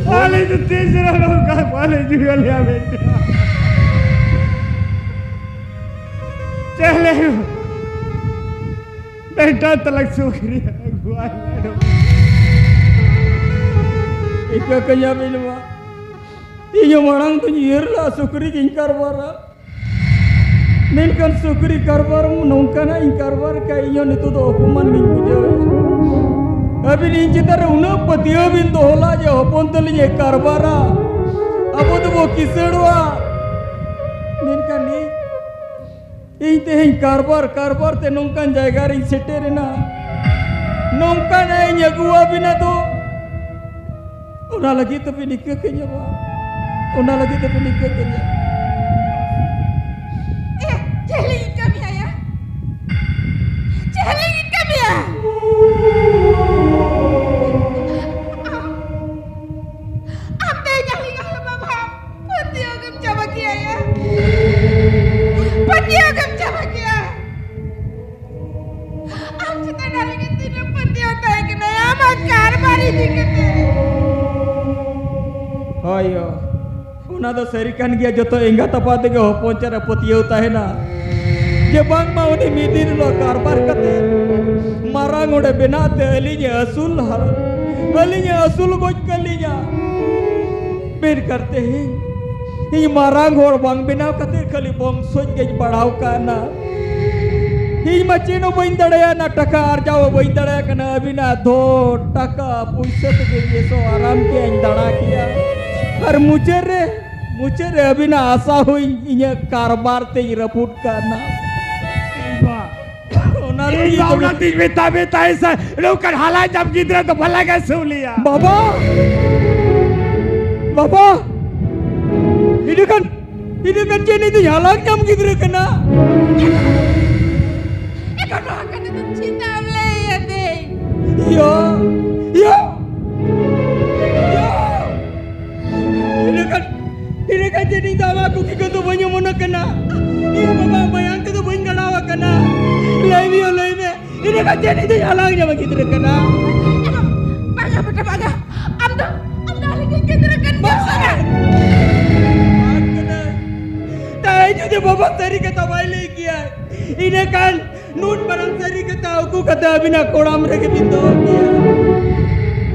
Paling tu teaser orang kau paling juga lihat benda. Cale, benda telak sukri aku ada. Ika kaya bilwa. Iyo orang tu nyerla sukri ingkar bara. Menkan sukri karbar nongkana ingkar bara kaya iyo itu tu hukuman minggu. Abi ni citar una patiya bin dohla je hopon tali je karbara abo to wo kisedwa menkan ni inte hin karbar te nongkan jayga ri seterena nongkan ai nyagua bina to una lagi to pinikka kenya ba una lagi to pinikka kenya Jeli kami ya Jeli kami ya Patiagam jama kiya. Am kita dari kita ni patiag kaya kena ama karbari dikete. Ayo, una do serikan gya joto enga tapate ke hopon cara patiyo tahe na. Je bang mau ni midir lo karbar kate. Marang ude benate alinya asul goj kalinya. ber करते हैं ये मारांग और बंग बिना कते खाली बंग सोच के बढ़ाव का ना ये मचीनो बंदड़या ना टका अर्जाओ बंदड़या कना अभी ना दो टका पैसे तो ये सो आराम के अंदड़ा किया और मुझे रे अभी ना आशा हुई ये कारोबार ते रपूट करना तीज बेता ऐसा लोग कर हाला जब गिदरा तो भला कैसे हो लिया बाबा ini kan Ini kan Jen itu halang jam gidra kena. Kalau akan itu cinta boleh ya deh. Yo. Yo. Yo. Ini kan jadi dalam aku kita tu banyak mana kena. Iya bapa bayang tu banyak kena kena. Lagi. Ini kan jadi itu halang jam gidra kena. Bangga betul bangga. Amda lagi kita kan biasa. Tahu je bapa tadi kata balik kiai. Ini kan nun barang tadi kata aku kata bina kolam mereka pintu kiai.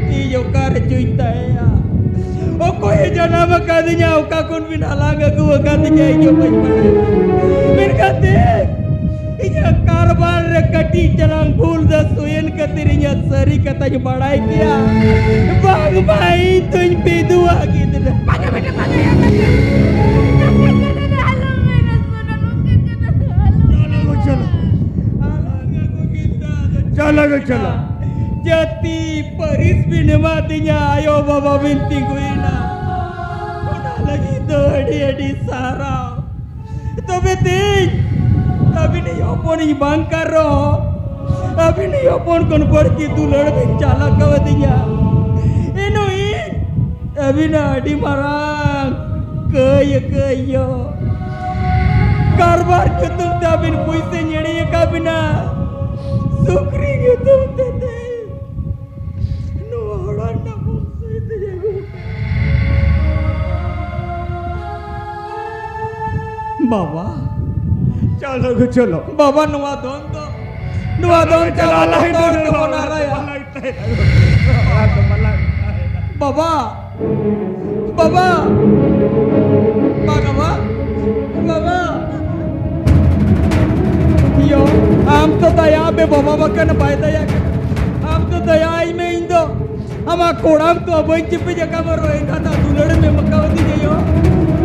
Iyo kar cerita ya. Oko ye jana makadinya oka kun bina laga ku makadinya iyo bajmana. Merkate. Iya karbar kati jalan bul dah suyen katirinya sari katanya badai kia. Bang main tuh pedua gitu. Bangga betul bangga ya. Chalo. Jati Paris bine matinya ayo baba binti kuina. Udah lagi tuh adi sarau. Itu beting. Tapi ni opon ni bangkaro. Tapi ni opon kon pergi tu lelaki cala kawatinya. Enoin. Tapi na adi marang. Kaya. Karbar kutum tapi puisi nyeri kabina. Sukri gitu tete. Nuhran na bungsu itu jago. Baba. Chalo. Baba nuwa don chalo Allah itu raya. Baba. Yo, am to daya be baba makan bai daya. Am to daya में इंदो हम कोड़ाम तो अब inch पे जगह पर रोएगा ना दुलड़ में मकावती जायो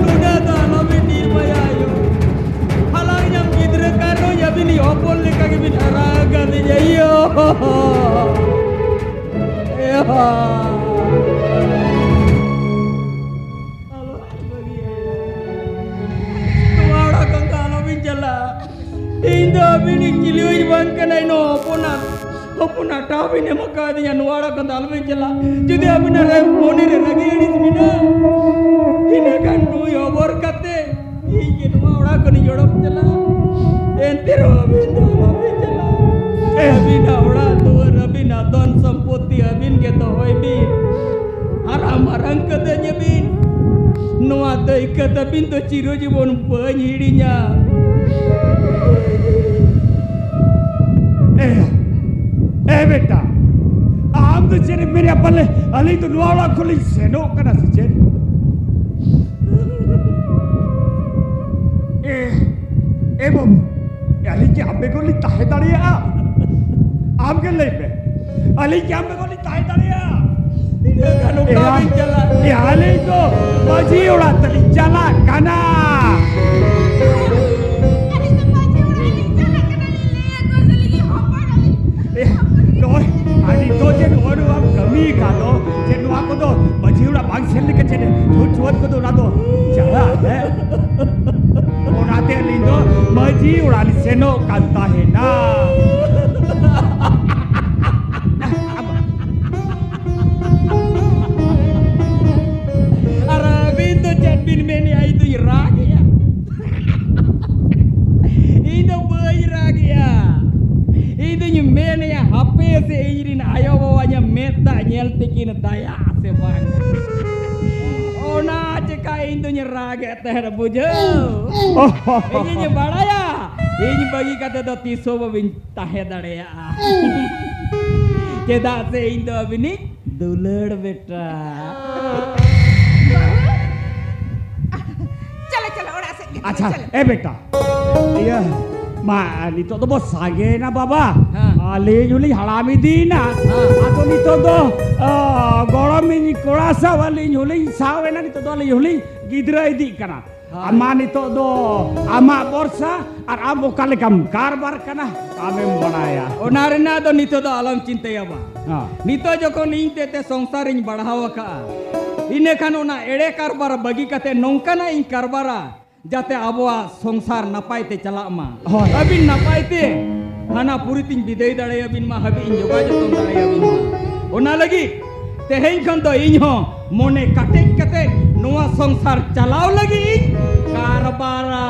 लूना तो आला में निर्मया आयो हालांकि जब किधर करो या भी नहीं ऑपोल लेकर के भी नारा कर जाइयो तुम्हारा कंगालो भी चला इंदो भी नहीं चिलियोई बंद करना इनो opuna tahu ni makanya nuara kan dalam jela jadi abina moni lagi di sini ini kan tu ya berkate ini nuara kan jodoh jela entero abina jela abina orang tu abina don samputi abin kita hoy bin haram katanya bin nuara ikata bin tu ciro jibon penyidinya बेटा आम तो चेरे मेरे अपने अली तो नुआला खुली सेनो कना से चेरे बाबू अली के आम्बे को ली ताहे दाड़िया आम के ले पे अली के आम्बे को ली ताहे दाड़िया इन्हें कनो काबिन चला ये अली तो मजी उड़ा तली चला कना ani to je noru am kami ka do je no ako do majiura bang sel ke je chuat ko do na do jala hai ona te lindo majiura li seno kanta hai na arabindo jadbin meni ai tu iragi ya indo boy iragi ya itu nyemene ya HP se irin ayo bawanya meta nyel tikin daya se bang ona ceka itu nyerage teh bujo ini nyebara ya ini bagi kata do tiso babin tahe dare ya ceda se indo abini dulur beta चलो orang se अच्छा बेटा iya Ma, nito to bos sage na baba. Ali juli halami dina. Ato nito to gorami ni korasa wali juli sawe na nito to ali juli gidra idi kana. Ama nito to ama borsa ar amo kale kam karbar kana ame banaya. Onarena to nito to alam cinte ya ba. Nito jokon inte te songsar ing badhawa ka. Ine kan ona ede karbar bagi kate nongkana ing karbara. जाते आबोआ संसार नपाय ते चला मा होय। अबिन नपाय ते हाना पूरी तिन विदेय दाड़े अबिन मा हबि इन जोगा जतन दाड़े अबिन मा ओना लगी तेहें खन तो इन हो मोने काटे कते नोआ संसार चलाव लगी कारबारा